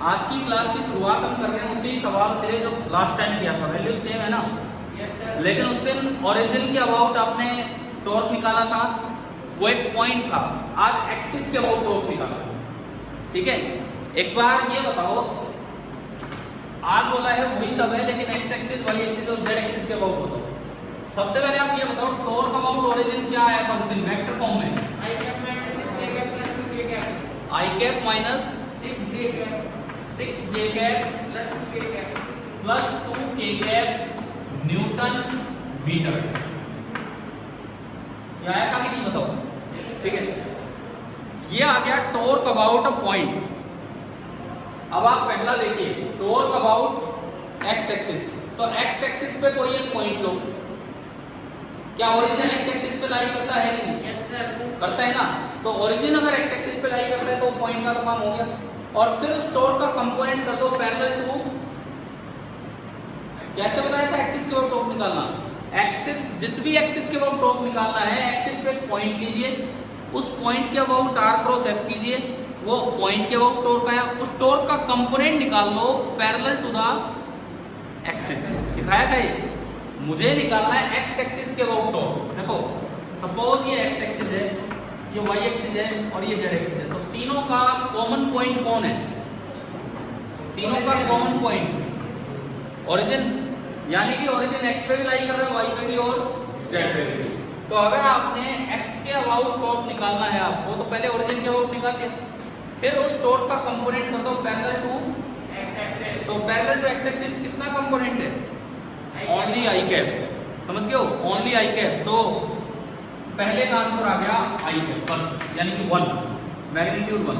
आज की क्लास की शुरुआत हम कर रहे हैं उसी सवाल से जो लास्ट टाइम किया था। वैल्यू सेम है ना? लेकिन उस दिन ओरिजिन के अबाउट आपने टॉर्क निकाला था, वो एक पॉइंट था। आज एक्सिस के अबाउट टॉर्क निकाला। ठीक है, एक बार ये बताओ, आज बोला है वही सब है लेकिन एक्स एक्सिस, वाई एक्सिस और जेड एक्सिस के अबाउट बताओ। सबसे पहले आप ये बताओ टॉर्क अबाउट ओरिजिन क्या आया था उस दिन वेक्टर फॉर्म में? I cap minus 6j cap plus 2k cap. I cap minus 6j cap 6j cap plus 2k cap plus 2k cap newton metre. ये आया था कि नहीं बताओ? ठीक है, ये आ गया टॉर्क अबाउट अ पॉइंट। अब आप पहला देखिए टॉर्क अबाउट एक्स एक्सिस। तो एक्स एक्सिस पे कोई एक पॉइंट लो। क्या ओरिजिन एक्स एक्सिस पे लाई करता है कि नहीं? Yes sir. करता है ना? तो ओरिजिन अगर एक्स एक्सिस पे लाई करता है तो पॉइंट का तो काम हो गया। और फिर उस टॉर्क का कंपोनेंट कर दो पैरेलल टू, कैसे बताया था एक्सिस के अबाउट टॉर्क निकालना? एक्सिस, जिस भी एक्सिस के अबाउट टॉर्क निकालना है, एक्सिस पे एक पॉइंट लीजिए, उस पॉइंट के अबाउट आर क्रॉस एफ कीजिए, वो पॉइंट के अबाउट टॉर्क आया, उस टॉर्क का कंपोनेंट निकाल लो पैरेलल टू द एक्सिस। सिखाया था ये। मुझे निकालना है एक्स एक्सिस के अबाउट टॉर्क। देखो सपोज ये एक्स एक्सिस है, ये वाई एक्सिस है और ये जेड एक्सिस है। तो तीनों का कॉमन पॉइंट कौन है? तीनों का कॉमन पॉइंट ओरिजिन, यानी कि ओरिजिन एक्स पे भी लाई कर रहा है, वाई पे भी और जेड पे भी। तो अगर आपने एक्स के अबाउट टॉर्क निकालना है आपको, तो पहले ओरिजिन के अबाउट निकाल लिया, फिर उस टॉर्क का कंपोनेंट कर दो पैरेलल टू एक्स एक्सिस। तो पैरेलल टू एक्स एक्सिस कितना कंपोनेंट है? Only I cap. समझ गए हो? Only I cap. तो पहले का आंसर आ गया आई कैप बस, यानी कि 1, मैग्नीट्यूड 1।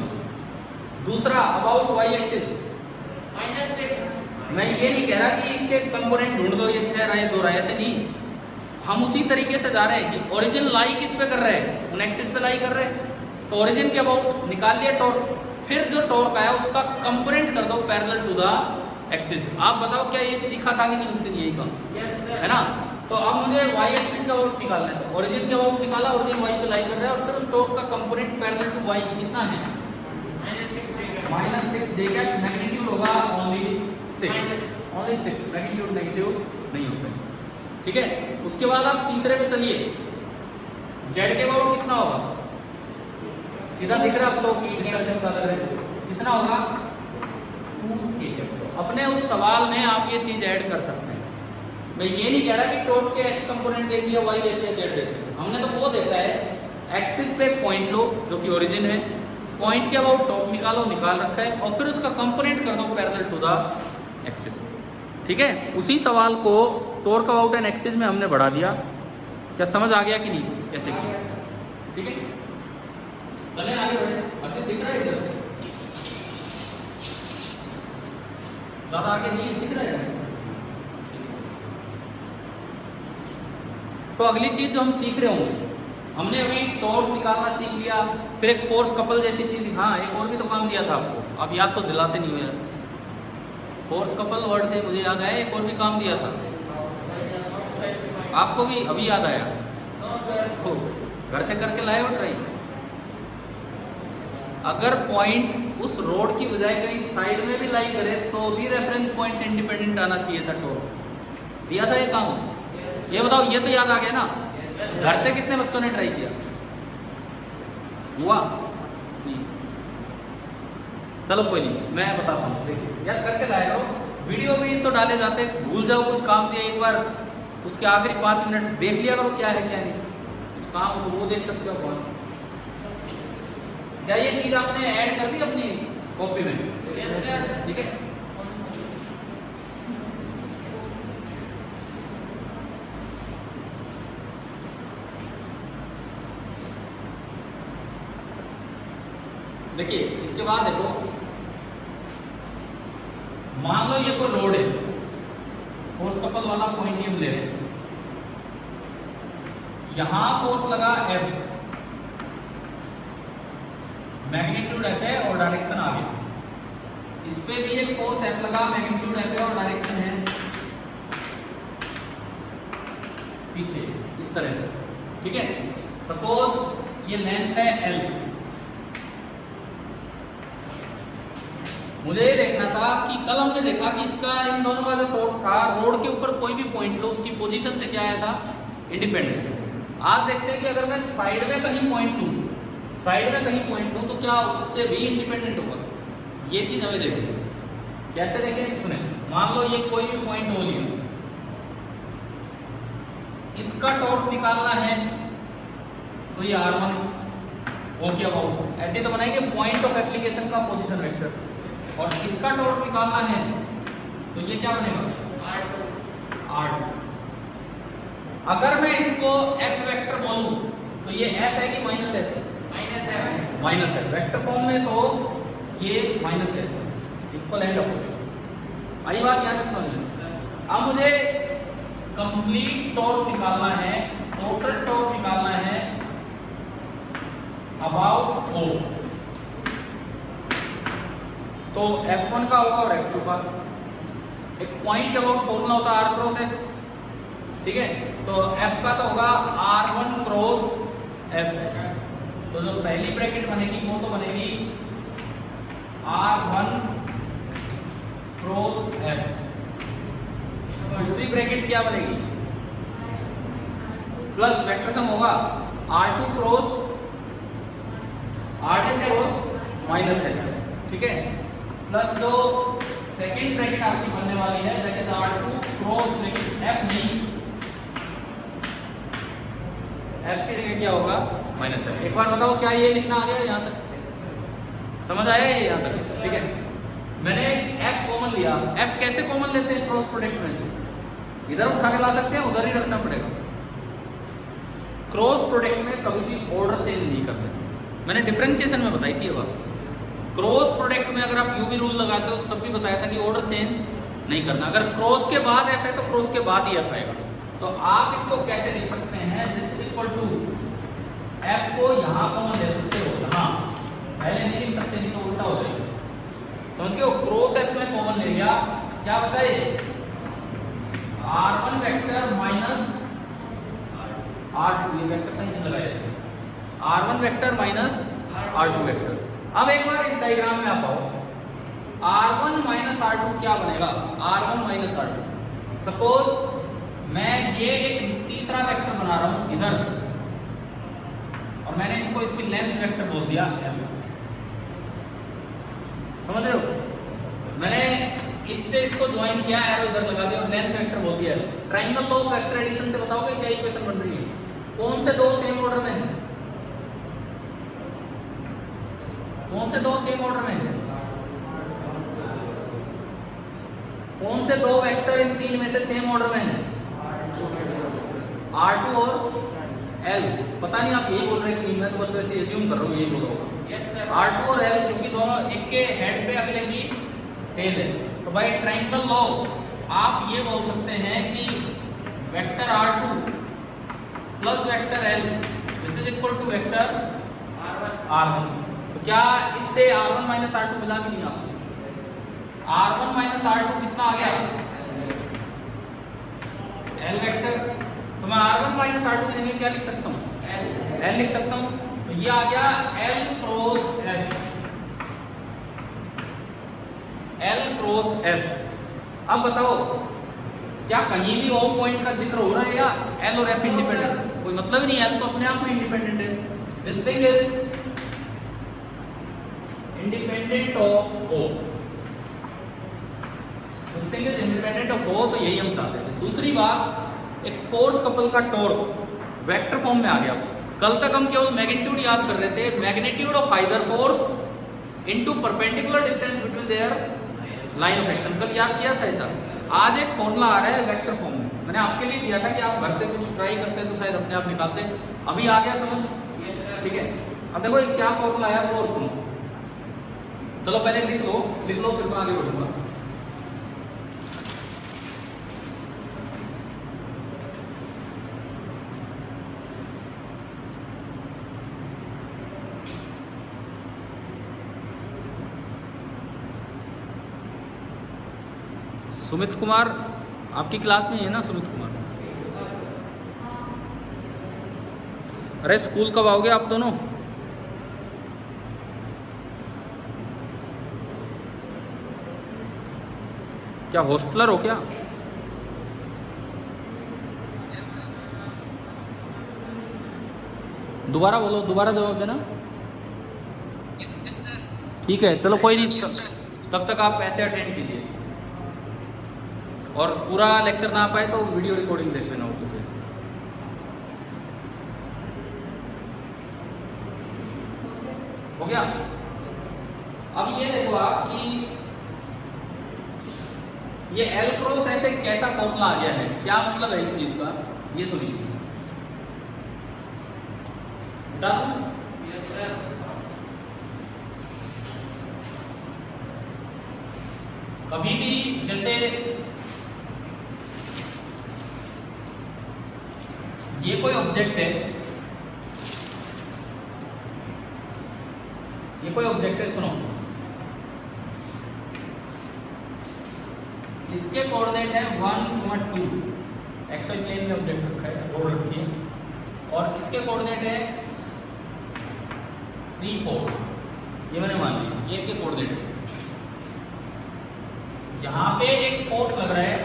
दूसरा अबाउट वाई एक्सिस, -6। मैं ये नहीं कह रहा कि इसके कंपोनेंट ढूंढ दो, ये 6 रहे 2 रहे, ऐसे नहीं। हम उसी तरीके से जा रहे हैं कि ओरिजिन लाई किस पे कर रहे हैं? उन एक्सिस पे लाई कर रहे हैं। तो ओरिजिन के अबाउट निकाल लिया टॉर्क, फिर जो टॉर्क आया उसका कंपोनेंट कर दो पैरेलल टू द एक्सिस। आप बताओ क्या ये सीखा था कि नहीं उस दिन? यही काम यस सर। है ना? तो अब मुझे वाई एक्सिस का अबाउट निकालना है। तो ओरिजिन के अबाउट निकाला, ओरिजिन वाई पे लाई कर रहा है और फिर उस टॉर्क का कंपोनेंट पैरेलल टू वाई कितना है? -6j cap. मैग्नीट्यूड होगा ओनली 6, ओनली 6, मैग्नीट्यूड नेगेटिव नहीं होता है। ठीक है, उसके बाद आप तीसरे पे चलिए। जेड के अबाउट कितना होगा? सीधा दिख रहा है अब तो डिस्कशन का लग रहा है। कितना होगा? 2k cap. अपने उस सवाल में आप ये चीज ऐड कर सकते हैं। मैं ये नहीं कह रहा कि टॉर्क के एक्स कंपोनेंट देख लिया, वाई देख लिया, जेड देख लिया। हमने तो वो देखा है एक्सिस पे एक पॉइंट लो जो कि ओरिजिन है, पॉइंट के अबाउट टॉर्क निकालो, निकाल रखा है, और फिर उसका कंपोनेंट कर दो पैरेलल टू द एक्सिस। ठीक है, उसी सवाल को टॉर्क अबाउट एन एक्सिस में हमने बढ़ा दिया। क्या समझ आ गया कि नहीं? कैसे किया? ठीक है, चले आगे बढ़े। अर्षित दिख रहा है इधर से? ज्यादा आगे नहीं दिख रहा है? तो अगली चीज जो हम सीख रहे होंगे, हमने अभी टॉर्क निकालना सीख लिया, फिर एक फोर्स कपल जैसी चीज। हाँ, एक और भी तो काम दिया था आपको, आप याद तो दिलाते नहीं हो यार। फोर्स कपल वर्ड से मुझे याद आया, एक और भी काम दिया था आपको भी, अभी याद आया? तो घर से करके लाए हो ट्राई। अगर पॉइंट उस रोड की बजाय कहीं साइड में भी लाई करे तो भी रेफरेंस पॉइंट से इंडिपेंडेंट आना चाहिए था। टॉर्क दिया था ये काम। ये बताओ, ये तो याद आ गया ना? घर से कितने बच्चों ने ट्राई किया? हुआ नहीं? चलो कोई नहीं, मैं बताता हूँ। देखिए यार, करके लाए करो। वीडियो भी तो डाले जाते, भूल जाओ कुछ काम दिया एक बार, उसके आखिरी 5 मिनट देख लिया करो क्या है क्या नहीं। कुछ काम हो तो वो देख सकते हो कौन सा। क्या ये चीज आपने ऐड कर दी अपनी कॉपी में? ठीक है, देखिए इसके बाद देखो, मान लो ये कोई रोड है, फोर्स कपल वाला पॉइंट ही हम ले रहे हैं। यहां फोर्स लगा F, मैग्नीट्यूड F है और डायरेक्शन आगे। इस पे भी एक फोर्स F लगा, मैग्नीट्यूड F है और डायरेक्शन है पीछे, इस तरह से। ठीक है, सपोज ये लेंथ है L, मुझे ये देखना था कि कल हमने देखा कि इसका इन दोनों का जो टॉर्क था, रोड के ऊपर कोई भी पॉइंट लो उसकी पोजीशन से क्या आया था, इंडिपेंडेंट। आज देखते हैं कि अगर मैं साइड में कहीं पॉइंट लूँ, साइड में कहीं पॉइंट लूँ तो क्या उससे भी इंडिपेंडेंट होगा। ये चीज हमें देखनी है। कैसे देखें, सुने, मान लो ये कोई भी पॉइंट हो लिया, इसका टॉर्क निकालना है तो ये R1 हो गया वो, ऐसे तो बनाएंगे पॉइंट ऑफ एप्लीकेशन का पोजीशन वेक्टर, और इसका टॉर्क निकालना है तो ये क्या बनेगा, R2। अगर मैं इसको F वेक्टर बोलूं तो ये F है कि माइनस F है, माइनस है। वेक्टर फॉर्म में तो ये माइनस है, इक्वल एंड अपोजिट। आई बात यहाँ तक समझ में। अब मुझे कंप्लीट टॉर्क निकालना है, टोटल टॉर्क निकालना है अबाउट O। तो F1 का होगा और F2 का। एक पॉइंट के अबाउट फॉर्मूला होता है R क्रॉस F, ठीक है। तो F का तो होगा R1 क्रॉस F। तो जो पहली ब्रैकेट बनेगी वो तो बनेगी R1 क्रॉस F। दूसरी ब्रैकेट क्या बनेगी, प्लस वेक्टर सम होगा R2 क्रॉस माइनस है, ठीक है। प्लस जो सेकेंड ब्रैकेट आपकी बनने वाली है दैट इज R2 क्रॉस, लेकिन F नहीं, F की जगह क्या होगा, माइनस है। एक बार बताओ क्या ये लिखना आ गया यहाँ तक, समझ आया ये यहाँ तक, ठीक है। मैंने F कॉमन लिया। F कैसे कॉमन लेते हैं क्रॉस प्रोडक्ट में से, इधर उठा के ला सकते हैं, उधर ही रखना पड़ेगा। क्रॉस प्रोडक्ट में कभी भी ऑर्डर चेंज नहीं करते, मैंने डिफरेंशिएशन में बताई थी ये बात। क्रॉस प्रोडक्ट में अगर आप यूवी रूल लगाते हो तब भी बताया था कि ऑर्डर चेंज नहीं करना। अगर क्रॉस के बाद F है तो क्रॉस के बाद ही F आएगा। तो आप इसको कैसे लिख सकते हैं, this is equal to F को यहाँ कॉमन ले सकते हो, हाँ पहले नहीं लिख सकते, नहीं तो उल्टा हो जाएगा, समझ गए हो। क्रॉस F में कॉमन ले लिया, क्या बताए, R1 वेक्टर माइनस R2, ये वेक्टर सही नहीं लगाया इसमें, R1 vector minus R2 vector. अब एक बार इस डायग्राम में आप आओ, R1 माइनस R2 क्या बनेगा, R1 माइनस R2। सपोज मैं ये एक तीसरा वेक्टर बना रहा हूं इधर, और मैंने इसको इसकी लेंथ वेक्टर बोल दिया L, समझ रहे हो। मैंने इससे इसको ज्वाइन किया, एरो इधर लगा दिया और लेंथ वेक्टर बोल दिया। Triangle law of vector addition से बताओगे क्या इक्वेशन बन रही है, कौन से दो सेम ऑर्डर में है, कौन से दो सेम ऑर्डर में है, कौन से दो वेक्टर इन तीन में से सेम ऑर्डर में है, R2 और L। पता नहीं आप यही बोल रहे हैं कि नहीं, मैं तो बस वैसे एज्यूम कर रहा हूँ यही बोल रहा हूँ। R2 और L क्योंकि दोनों एक के हेड पे अगले की टेल है, तो भाई ट्रायंगल लॉ आप ये बोल सकते हैं कि vector R2 plus vector L this is equal to vector R1। तो क्या इससे R1 माइनस R2 मिला कि नहीं आपको, R1 माइनस R2 कितना आ गया, L वेक्टर। तो मैं R1 माइनस R2 की जगह क्या लिख सकता हूँ, L लिख सकता हूँ। तो ये आ गया L cross F, L cross F। अब बताओ क्या कहीं भी O पॉइंट का जिक्र हो रहा है या L और F इंडिपेंडेंट, कोई मतलब ही नहीं है, L तो अपने आप में इंडिपेंडेंट है। This thing is independent of O, this thing is independent of O। तो यही हम चाहते थे। दूसरी बात, एक फोर्स कपल का टॉर्क वेक्टर फॉर्म में आ गया। कल तक हम केवल मैग्नीट्यूड याद कर रहे थे, magnitude of either force into perpendicular distance between their line of action, कल याद किया था ऐसा। आज एक फॉर्मूला आ रहा है वेक्टर फॉर्म में, मैंने आपके लिए दिया था कि आप घर से कुछ ट्राई करते तो शायद अपने आप निकालते। अभी आ गया समझ, ठीक है। अब देखो ये क्या फॉर्मूला आया वो सुनो, चलो पहले लिख लो फिर मैं आगे बढ़ूंगा। सुमित कुमार आपकी क्लास में है ना, सुमित कुमार। अरे स्कूल कब आओगे आप दोनों? क्या हॉस्टलर हो क्या? दोबारा बोलो, दोबारा जवाब देना। ठीक है चलो कोई नहीं, तब तक आप ऐसे अटेंड कीजिए और पूरा लेक्चर ना पाए तो वीडियो रिकॉर्डिंग देख लेना हो तो फिर। हो गया? अब ये देखो आप कि ये L क्रॉस F एक कैसा फॉर्मूला आ गया है, क्या मतलब है इस चीज का, ये सुनिए। बता दूं? Yes sir. कभी भी जैसे ये कोई ऑब्जेक्ट है, ये कोई ऑब्जेक्ट है, सुनो, इसके कोऑर्डिनेट है 1, 2, एक्सवाई प्लेन में ऑब्जेक्ट रखा है, रोड रखी है, और इसके कोऑर्डिनेट है 3, 4, ये मैंने मान लिया, ये इनके कोऑर्डिनेट्स है। यहां पे एक फोर्स लग रहा है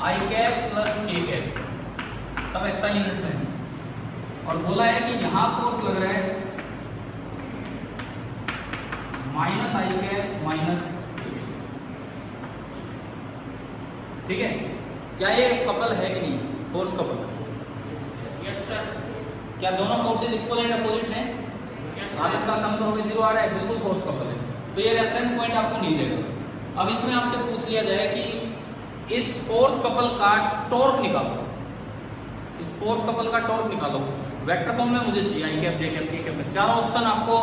आई कैप प्लस के कैप, सब ऐसा यूनिट में है, और बोला है कि यहां फोर्स लग रहा है माइनस आई कैप माइनस, ठीक है? क्या ये कपल है कि नहीं, फोर्स कपल? Yes sir. क्या दोनों फोर्सेज इक्वल एंड अपोजिट हैं? आप इनका सम करोगे 0 आ रहा है, बिल्कुल फोर्स कपल है, तो ये रेफरेंस पॉइंट आपको नहीं देगा। अब इसमें आपसे पूछ लिया जाए कि इस फोर्स कपल का टॉर्क निकालो, इस फोर्स कपल का टॉर्क निकालो, वेक्टर फॉर्म में मुझे चाहिए, आई cap J cap K cap में चारों ऑप्शन आपको,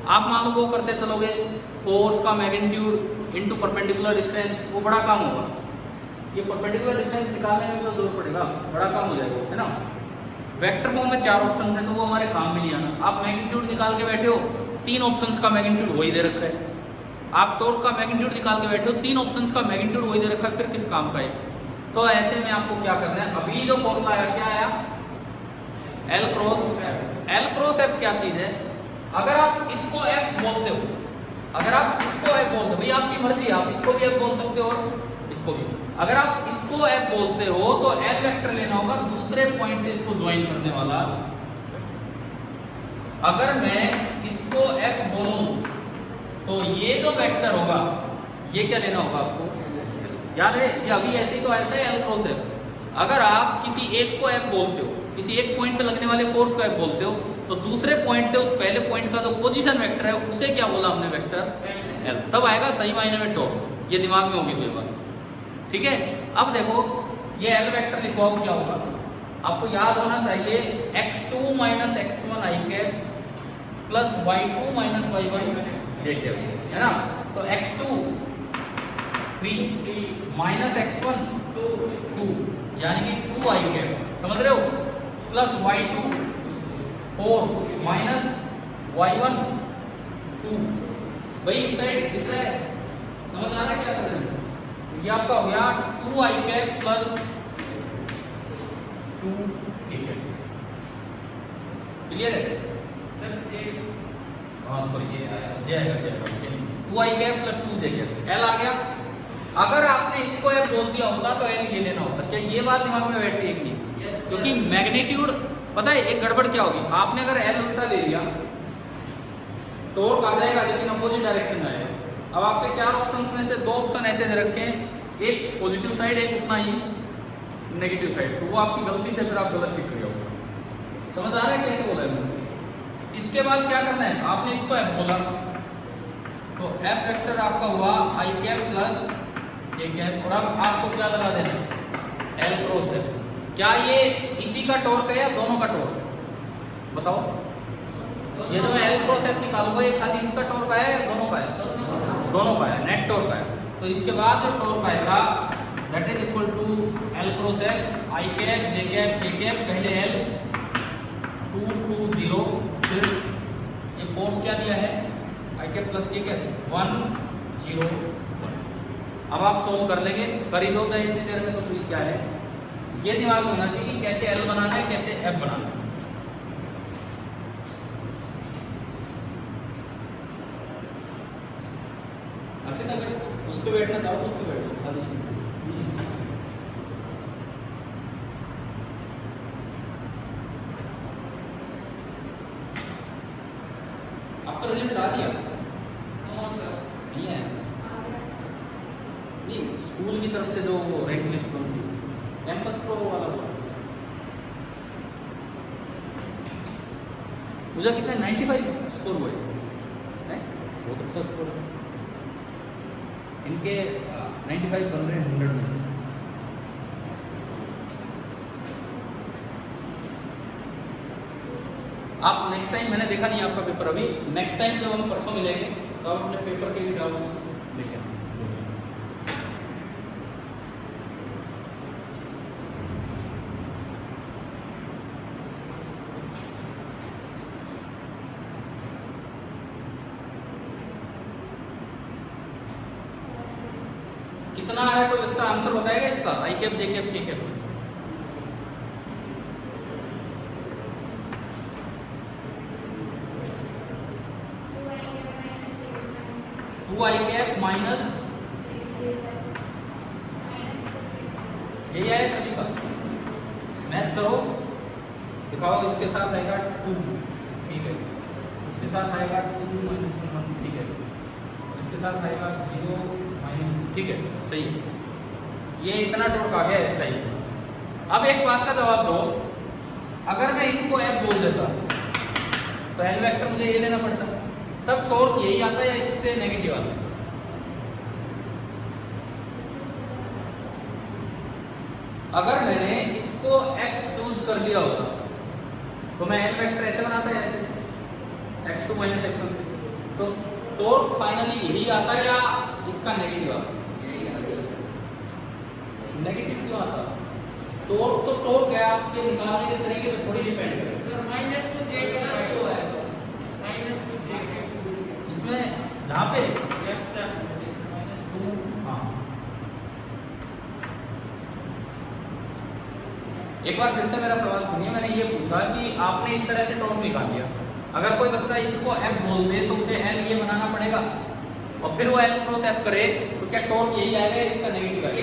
आप मान लो वो करते चलोगे, फोर्स का मैग्नीट्यूड इनटू परपेंडिकुलर डिस्टेंस, वो बड़ा काम होगा, ये परपेंडिकुलर डिस्टेंस निकालने में तो जोर पड़ेगा, बड़ा काम हो जाएगा, है ना? वेक्टर फॉर्म में 4 ऑप्शंस हैं तो वो हमारे काम में नहीं आना। आप मैग्नीट्यूड निकाल के बैठे हो, 3 ऑप्शंस का मैग्नीट्यूड वही दे रखा है, आप टॉर्क का मैग्नीट्यूड निकाल के बैठे हो, 3 ऑप्शंस का मैग्नीट्यूड वही दे रखा है, फिर किस काम का है? तो ऐसे में आपको क्या करना है, अभी जो फॉर्मूला आया क्या आया, L cross F। L cross F क्या चीज है? अगर आप इसको F बोलते हो, अगर आप इसको F बोलते हो, भाई आपकी मर्जी है, आप इसको भी F बोल सकते हो और इसको भी, अगर आप इसको F बोलते हो तो L वेक्टर लेना होगा दूसरे पॉइंट से इसको ज्वाइन करने वाला। अगर मैं इसको F बोलूं तो ये जो वेक्टर होगा ये क्या लेना होगा आपको, याद है ये अभी ऐसे ही तो आया था L क्रॉस F। अगर आप किसी एक को F बोलते हो, किसी एक पॉइंट पे लगने वाले फोर्स को F बोलते हो, तो दूसरे पॉइंट से उस पहले पॉइंट का जो पोजीशन वेक्टर है उसे क्या बोला हमने, वेक्टर L, तब आएगा सही मायने में टॉर्क। ये दिमाग में होगी तो ये बात, ठीक है? अब देखो ये L वेक्टर लिखवाओ क्या होगा, आपको याद होना चाहिए x2 minus x1 I cap plus y2 minus y1 J cap, है ना? तो x2 3 माइनस x1 2, यानी कि 2 आई कैप, समझ रहे हो, प्लस y2 4 माइनस y1 2, भाई इस साइड दिख रहा है, समझ आ रहा है क्या कर रहे हैं? ये आपका हो गया 2 आई कैप प्लस 2 के कैप, क्लियर है? हाँ सॉरी जे आएगा 2 आई कैप प्लस 2 जे कैप, L आ गया। अगर आपने इसको F बोल दिया होता तो L ये लेना होता, क्या ये बात दिमाग में बैठ रही है कि नहीं? क्योंकि मैग्नीट्यूड पता है एक गड़बड़ क्या होगी, आपने अगर L उल्टा ले लिया टॉर्क आ जाएगा लेकिन अपोजिट डायरेक्शन में आएगा। अब आपके 4 ऑप्शंस में से 2 ऑप्शन ऐसे दे रखे हैं, एक पॉजिटिव साइड एक उतना ही नेगेटिव साइड, तो वो आपकी गलती से फिर आप गलत टिक कर जाओगे। समझ आ रहा है कैसे बोला है? इसके बाद क्या करना है, आपने इसको F बोला तो F वेक्टर आपका हुआ आई कैप प्लस जे कैप, और अब आपको क्या लगा देना, L क्रॉस F। क्या ये इसी का टॉर्क है या दोनों का टॉर्क, बताओ? ये जो मैं L क्रॉस F निकालूंगा ये खाली इसका टॉर्क आया या दोनों का है? दोनों का है, नेट टॉर्क है। तो इसके बाद जो टॉर्क आएगा that is equal to L cross F I cap J cap K cap, पहले L 2 2 0, फिर ये फोर्स क्या दिया है आई कैप प्लस के कैप 1 0 1। अब आप सोल्व कर लेंगे, कर ही दो चाहे इतनी देर में, तो फिर क्या है ये दिमाग में होना चाहिए कि कैसे L बनाना है कैसे F बनाना है। ऐसे ना अगर उस पर बैठना चाहो तो उस पर बैठो खाली से। आपका रिजल्ट आ गया? नहीं है? नहीं, स्कूल की तरफ से जो वो रैंक लिस्ट होती है, कैंपस प्रो वाला वो। मुझे कितना 95 स्कोर हुए हैं, बहुत अच्छा स्कोर है इनके। 95 बन रहे हैं 100 में से। आप नेक्स्ट टाइम, मैंने देखा नहीं आपका पेपर अभी, नेक्स्ट टाइम जब हम परसों मिलेंगे तो आप अपने पेपर के भी डाउट्स लेके आना। कितना आ रहा है, कोई बच्चा आंसर बताएगा इसका? I cap, J cap, K cap? Two I cap minus, यही है सभी का। मैच करो, दिखाओ। इसके साथ आएगा 2, ठीक है। इसके साथ आएगा 2 माइनस 1, ठीक है। इसके साथ आएगा 0 माइनस 2, ठीक है, सही है। ये इतना टॉर्क आ गया है, सही। अब एक बात का जवाब दो, अगर मैं इसको F बोल देता तो एल वेक्टर मुझे ये लेना पड़ता, तब टॉर्क यही आता या इससे नेगेटिव आता? अगर मैंने इसको F चूज कर लिया होता तो मैं एल वेक्टर ऐसे बनाता है, ऐसे x2 माइनस x1, तो टॉर्क फाइनली यही आता या इसका नेगेटिव आता? नेगेटिव क्यों आता? टॉर्क तो टॉर्क है, आपके निकालने के तरीके पे थोड़ी डिपेंड करे। सर -2 j क्यों है -2 j इसमें, जहाँ पे यस सर -2, हाँ। एक बार फिर से मेरा सवाल सुनिए। मैंने ये पूछा कि आपने इस तरह से टॉर्क निकाल लिया, अगर कोई बच्चा इसको F बोल दे तो उसे N ये बनाना पड़ेगा, और फिर वो N क्रॉस F करे तो क्या टॉर्क यही आएगा, इसका नेगेटिव आएगा?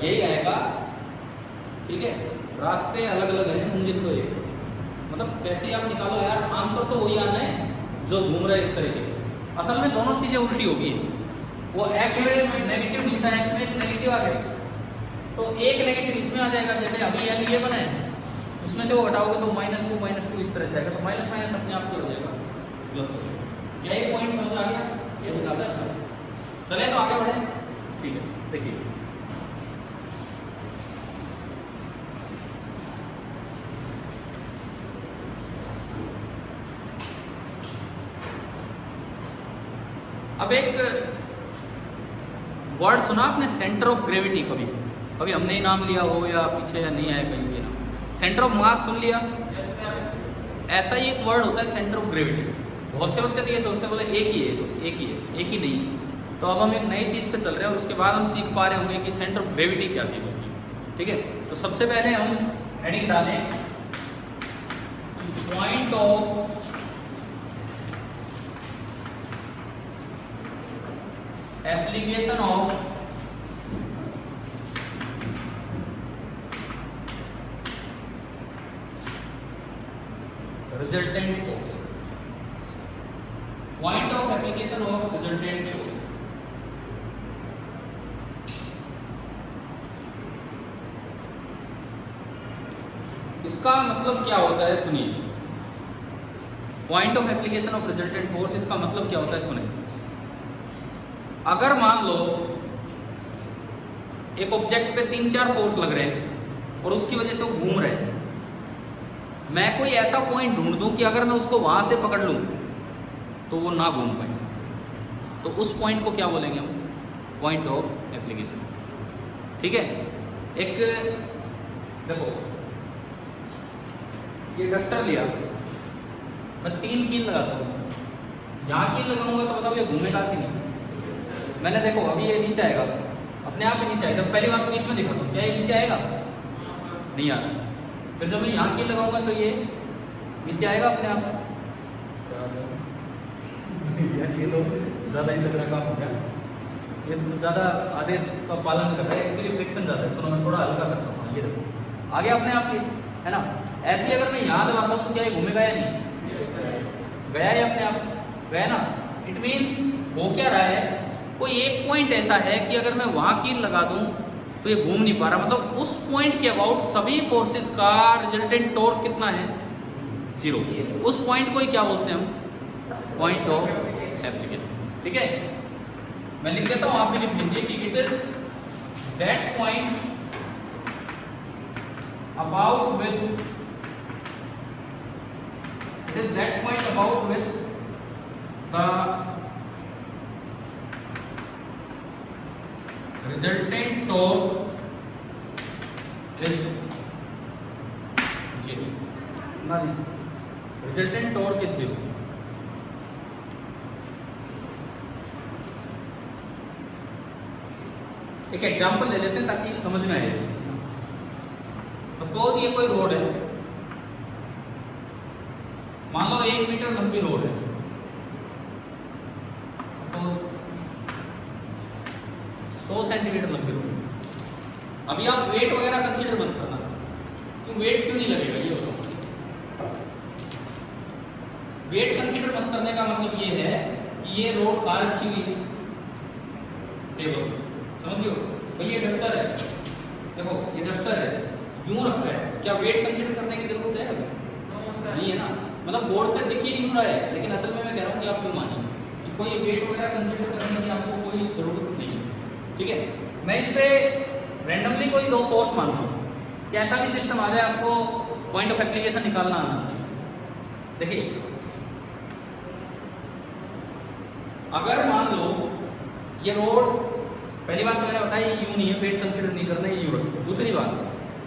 यही आएगा, ठीक है। रास्ते अलग अलग हैं, मुझे तो ये मतलब कैसे आप निकालो यार, आंसर तो वही आना है जो घूम रहा है इस तरीके से। असल में दोनों चीजें उल्टी होगी। वो F में नेगेटिव नहीं था, F में नेगेटिव आ गया, तो एक नेगेटिव इसमें आ जाएगा। जैसे अभी N ये बना है, उसमें से वो हटाओगे तो -2 इस तरह से आएगा, तो माइनस माइनस अपने आप क्या हो जाएगा, प्लस हो जाएगा। क्या ये पॉइंट समझ आ गया? ये बता सकते हैं। चले तो आगे बढ़े, ठीक है। देखिए अब एक वर्ड सुना आपने, सेंटर ऑफ ग्रेविटी? कभी कभी हमने ही नाम लिया हो या पीछे या नहीं आया कहीं भी नाम? सेंटर ऑफ मास सुन लिया? ऐसा ही एक वर्ड होता है सेंटर ऑफ ग्रेविटी। बहुत से बच्चे तो ये सोचते हैं बोले एक ही है, तो एक ही है, एक ही नहीं। तो अब हम एक नई चीज़ पे चल रहे हैं और उसके बाद हम सीख पा रहे होंगे कि सेंटर ऑफ ग्रेविटी क्या चीज़ होती है, ठीक है। तो सबसे पहले हम हेडिंग डालें point of application of resultant force, point of application of resultant force। इसका मतलब क्या होता है सुनिए, point of application of resultant force, इसका मतलब क्या होता है सुनिए। अगर मान लो एक ऑब्जेक्ट पे 3-4 फोर्स लग रहे हैं और उसकी वजह से वो घूम रहे हैं, मैं कोई ऐसा पॉइंट ढूंढ दूं कि अगर मैं उसको वहां से पकड़ लूं तो वो ना घूम पाए, तो उस पॉइंट को क्या बोलेंगे हम? पॉइंट ऑफ एप्लीकेशन, ठीक है। एक देखो, ये डस्टर लिया, मैं 3 कील लगाता हूँ उसमें, यहाँ कील लगाऊंगा तो बताओ ये घूमेगा कि नहीं? मैंने देखो अभी ये नीचे आएगा, अपने आप ही नीचे आएगा। पहली बार बीच में दिखाता हूँ, क्या ये नीचे आएगा? नहीं आ रहा। फिर जब मैं यहाँ कील लगाऊंगा तो ये नीचे आएगा अपने आप? यार ये तो ज़्यादा ही तगड़ा काम हो गया, ये तो ज़्यादा आदेश का पालन कर रहा है, एक्चुअली फ्रिक्शन ज़्यादा है। सुनो मैं थोड़ा हल्का करता हूँ, ये देखो आगे अपने आप ये है ना। ऐसे ही अगर मैं यहाँ दबाता हूँ तो क्या ये घूमेगा या नहीं, गया है अपने आप, गया ना। इट मीन्स हो क्या रहा है, कोई एक पॉइंट ऐसा है कि अगर मैं वहाँ कील लगा दूँ तो ये घूम नहीं पा रहा, मतलब उस पॉइंट के अबाउट सभी फोर्सेस का रिजल्टेंट टॉर्क कितना है, 0। उस पॉइंट को ही क्या बोलते हैं हम, पॉइंट ऑफ एप्लीकेशन। ठीक है, मैं लिख देता हूं, आप भी लिख लीजिए कि it is that point about which, it is that point about which the resultant torque is 0 ना जी, resultant torque is 0। एक एग्जांपल ले लेते हैं ताकि समझ में आए। सपोज ये कोई रोड है, मान लो 1 मीटर लंबी रोड है, सपोज 100 सेंटीमीटर लंबी रोड। अभी आप वेट वगैरह कंसीडर मत करना, क्यों वेट क्यों नहीं लगेगा ये बताओ। वेट कंसीडर मत करने का मतलब ये है कि ये रोड कहाँ रखी हुई है, टेबल, समझ लो भाई ये डस्टर है, देखो ये डस्टर है, यूं रखा है, क्या वेट कंसीडर करने की जरूरत है अभी नहीं है ना। मतलब बोर्ड पे देखिए यूं रहा है, लेकिन असल में मैं कह रहा हूँ कि आप यूं मानिए कि कोई वेट वगैरह कंसीडर करने की आपको कोई जरूरत नहीं है। ठीक है, मैं इस पे रैंडमली कोई 2 फोर्स मानता हूँ, कैसा भी सिस्टम आ जाए आपको पॉइंट ऑफ एप्लीकेशन निकालना आना चाहिए। देखिए अगर मान लो ये रोड, पहली बात तो मैंने बताया यूं नहीं है, वेट कंसीडर नहीं करना है, यूं रखो। दूसरी बात,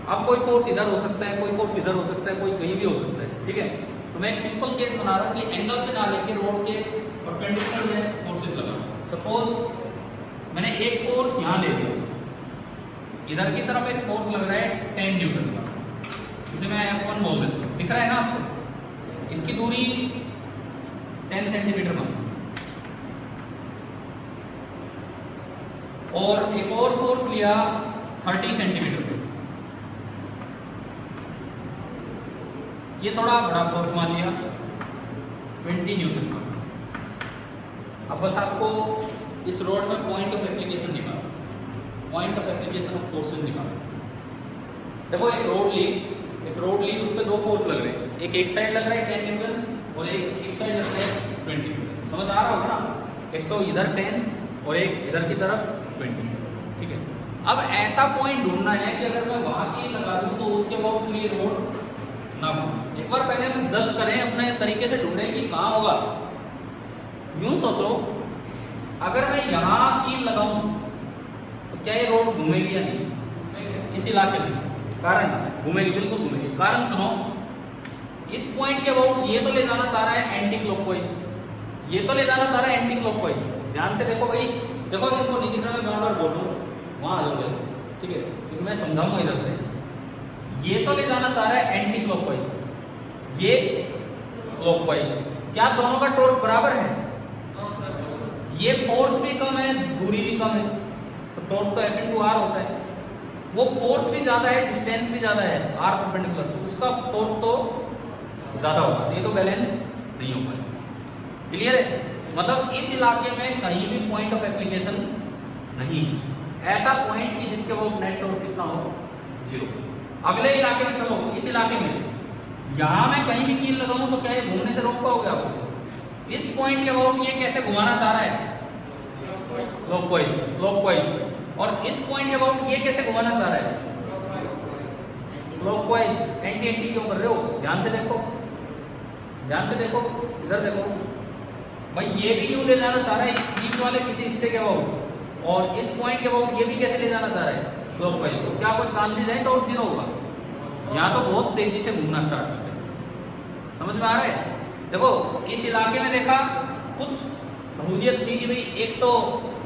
अब कोई फोर्स इधर हो सकता है, कोई फोर्स इधर हो सकता है, कोई कहीं भी हो सकता है। ठीक है, तो मैं एक सिंपल केस बना रहा हूँ कि एंगल पे ना लेके रोड के परपेंडिकुलर में फोर्सेस लगा। सपोज मैंने एक फोर्स यहाँ ले लिया, इधर की तरफ एक फोर्स लग रहा है 10 न्यूटन का, इसे मैं F1 बोल देता हूँ, दिख रहा है ना आपको। इसकी दूरी 10 सेंटीमीटर मान, और एक और फोर्स लिया 30 सेंटीमीटर पे, ये थोड़ा बड़ा फोर्स मान लिया 20 न्यूटन का। अब बस आपको इस रोड में पॉइंट ऑफ एप्लीकेशन निकालना, point of application of forces निकालना। देखो एक रोड ली, उस पर 2 फोर्स लग रहे हैं, एक साइड लग रहा है 10 न्यूटन और एक साइड लग रहा है 20 न्यूटन। समझ आ रहा होगा ना, एक तो इधर 10 और एक इधर की तरफ 20। ठीक है, अब ऐसा पॉइंट ढूंढना है कि अगर मैं वहां की लगा दूं तो उसके बाद पूरी रोड ना घूमे। एक बार पहले हम जज करें, अपने तरीके से ढूंढें कि कहाँ होगा। यूं सोचो, अगर मैं यहाँ कील लगाऊं तो क्या ये रोड घूमेगी या नहीं इस इलाके में? कारण घूमेगी, बिल्कुल घूमेगी। कारण सुनो, इस पॉइंट के अबाउट ये तो ले जाना चाह रहा है एंटी क्लॉकवाइज, ये तो ले जाना चाह रहा है एंटी क्लॉकवाइज। ध्यान से देखो भाई, देखो इनको नहीं दिख रहा, मैं बार-बार बोल रहा हूँ, वहाँ आ जाओगे। ठीक है, क्योंकि मैं समझाऊंगा इधर से। ये तो ले जाना चाह रहा है एंटी क्लॉकवाइज, ये क्लॉकवाइज। क्या दोनों का टॉर्क बराबर है? ये फोर्स भी कम है, दूरी भी कम है, तो टॉर्क तो F/r होता है। वो फोर्स भी ज्यादा है, डिस्टेंस भी ज्यादा है, r परपेंडिकुलर, तो उसका टॉर्क तो ज्यादा होगा। ये तो बैलेंस नहीं हो पाएगा। क्लियर है? मतलब इस इलाके में कहीं भी पॉइंट ऑफ एप्लीकेशन नहीं, ऐसा पॉइंट कि जिसके वो नेट टॉर्क कितना हो, 0। अगले इलाके में चलो, इस इलाके में यहां मैं कहीं भी कील लगाऊं तो क्या ये घूमने से रोक पाओगे आप? इस पॉइंट के अबाउट ये कैसे घुमाना चाह रहा है? Clockwise, clockwise. और इस पॉइंट के अबाउट ये कैसे घुमाना चाह रहा है? क्लॉकवाइज। एंटी एंटी क्यों कर रहे हो? ध्यान से देखो, ध्यान से देखो, इधर देखो भाई, ये भी यूं ले जाना चाह रहा है इस बीच वाले किसी हिस्से के अबाउट, और इस पॉइंट के अबाउट ये भी कैसे ले जाना चाह रहा है? क्लॉकवाइज। तो क्या कोई चांसेस है टॉर्क 0 होगा? यहाँ तो बहुत तेजी से घूमना स्टार्ट करते हैं। समझ में आ रहा है? देखो इस इलाके में देखा, कुछ सहूलियत थी कि भाई एक तो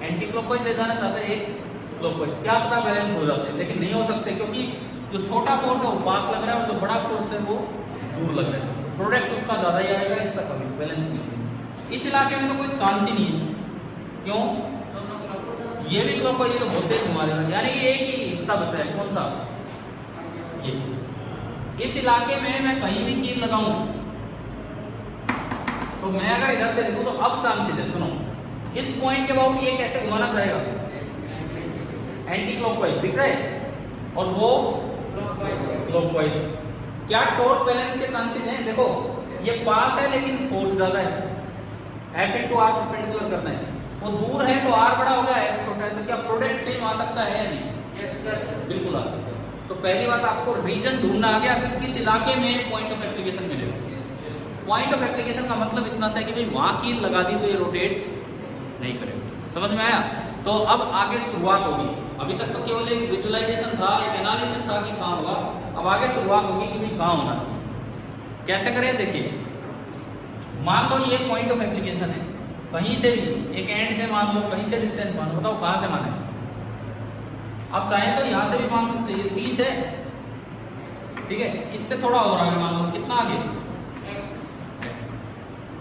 एंटी क्लॉकवाइज ले जाना चाहते हैं, एक क्लॉकवाइज, क्या पता बैलेंस हो जाते हैं, लेकिन नहीं हो सकते क्योंकि जो छोटा फोर्स है वो पास लग रहा है और जो बड़ा फोर्स है वो दूर लग रहा है। प्रोडक्ट उसका ज़्यादा ही आएगा, इसका कभी बैलेंस नहीं होगा। इस इलाके में तो कोई चांस ही नहीं है। क्यों? दोनों क्लॉकवाइज। ये भी क्लॉकवाइज, ये तो बहुत तेज घुमा देगा, यानी कि एक ही हिस्सा बचा है। कौन सा? ये। इस इलाके में मैं कहीं भी कील लगाऊं तो मैं अगर इधर से देखूं तो अब चांसेस है। सुनो, इस पॉइंट के अबाउट ये कैसे घुमाना चाहेगा? एंटी क्लॉकवाइज, दिख रहा है? और वो क्लॉकवाइज। क्या टॉर्क बैलेंस के चांसेस हैं? देखो ये पास है लेकिन फोर्स ज्यादा है, F into R परपेंडिकुलर करना है। वो दूर है तो R बड़ा हो गया, F छोटा है, तो क्या प्रोडक्ट सेम आ सकता है या नहीं? Yes sir. बिल्कुल आ सकता है। तो पहली बात आपको रीजन ढूंढना आ गया कि किस इलाके में पॉइंट ऑफ एप्लीकेशन मिलेगा। पॉइंट ऑफ एप्लीकेशन का मतलब इतना सा है कि भाई वहां कील लगा दी तो ये रोटेट नहीं करेगा। समझ में आया? तो अब आगे शुरुआत होगी। अभी तक तो केवल एक विजुअलाइजेशन था, एक एनालिसिस था कि कहाँ होगा। अब आगे शुरुआत होगी कि भाई कहाँ होना चाहिए। कैसे करें? देखिए, मान लो ये पॉइंट ऑफ एप्लीकेशन है, कहीं से भी एक एंड से मान लो, कहीं से डिस्टेंस मान लो, बताओ कहाँ से माने? आप चाहें तो यहाँ से भी मान सकते हैं, ये 30 है, ठीक है। इससे थोड़ा और आगे मान लो, कितना आगे?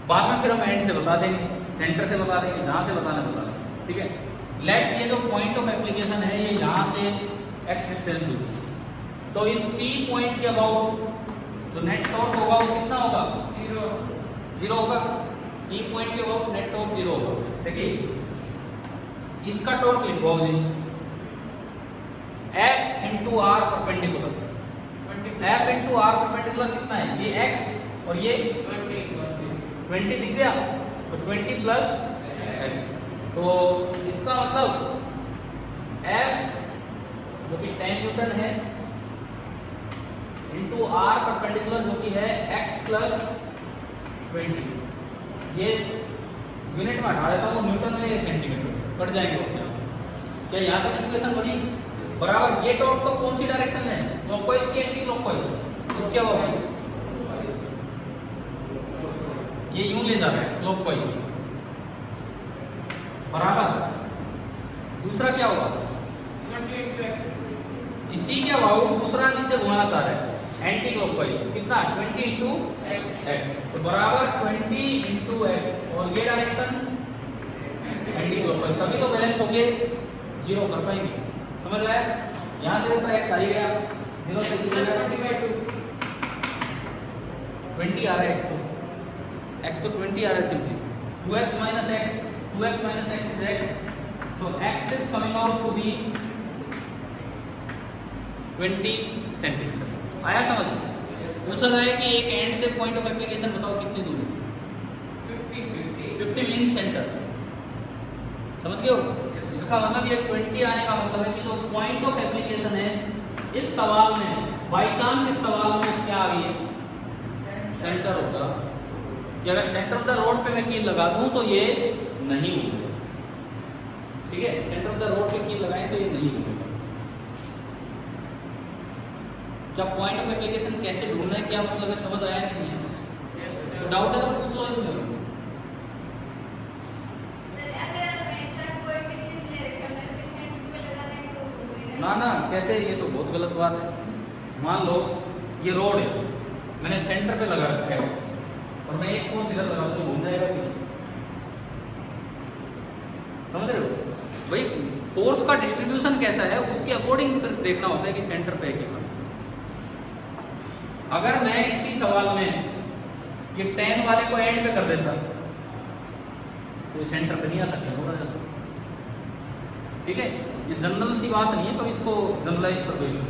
बाद में फिर हम एंड से बता देंगे, सेंटर से बता देंगे, जहाँ से बताना बता देंगे, ठीक है। लेट ये जो पॉइंट ऑफ एप्लीकेशन है ये यहाँ से x डिस्टेंस दूर, तो इस P पॉइंट के अबाउट जो नेट टॉर्क होगा वो कितना होगा? 0 होगा। P पॉइंट के अबाउट नेट टॉर्क 0 होगा। देखिए इसका टॉर्क लिखो जी, F into R perpendicular. F into R perpendicular कितना है? ये x और ये 20 दिख गया, तो 20 प्लस x। तो इसका मतलब F जो कि 10 न्यूटन है इंटू R परपेंडिकुलर जो कि है x प्लस 20। ये यूनिट में हटा देता हूँ, न्यूटन में, ये सेंटीमीटर कट जाएंगे अपने आप। क्या यहाँ तक इक्वेशन बनी? बराबर। ये टॉर्क तो कौन सी डायरेक्शन है? क्लॉकवाइज की एंटी क्लॉकवाइज? उसके अबाउट ये यूं ले जा रहा है क्लॉकवाइज, बराबर। दूसरा क्या होगा? इसी के अबाउट दूसरा नीचे घुमाना चाह रहा है एंटी क्लॉकवाइज, कितना? 20 इंटू एक्स, तो बराबर 20 इंटू एक्स, और ये डायरेक्शन एंटी क्लॉकवाइज। तभी तो बैलेंस हो गए, 0 कर पाएंगे। समझ आया? यहाँ से ऊपर एक्स आ ही गया, 0 से 0 20 आ रहा है एक्स तो 20 आ रहा है simply. 2x minus x, 2x minus x is x, so x is coming out to be 20 centimetre. आया समझ? पूछा जाए कि एक एंड से पॉइंट ऑफ एप्लीकेशन बताओ कितनी दूर है? 50 मीन सेंटर। समझ गए हो? इसका मतलब ये 20 आने का मतलब है कि जो पॉइंट ऑफ एप्लीकेशन है इस सवाल में, बाई चांस इस सवाल में क्या आ गई? सेंटर होगा। कि अगर सेंटर ऑफ द रोड पे मैं कील लगा दूं तो ये नहीं होगा, ठीक है। सेंटर ऑफ द रोड पे कील लगाएं तो ये नहीं होगा। क्या पॉइंट ऑफ एप्लीकेशन कैसे ढूंढना है, क्या मतलब है, समझ आया कि नहीं है? तो डाउट है तो पूछ लो इसमें। ना ना, कैसे? ये तो बहुत गलत बात है। मान लो ये रोड है, मैंने सेंटर पे लगा रखा है और मैं एक फोर्स इधर लगा दूं तो घूम जाएगा कि? समझ रहे हो भाई? फोर्स का डिस्ट्रीब्यूशन कैसा है उसके अकॉर्डिंग फिर देखना होता है कि सेंटर पे है कि नहीं। अगर मैं इसी सवाल में ये 10 वाले को एंड पे कर देता तो सेंटर पे नहीं आता, क्या होगा? ठीक है, ये जनरल सी बात नहीं है, तो इसको जनरलाइज कर दो। इसको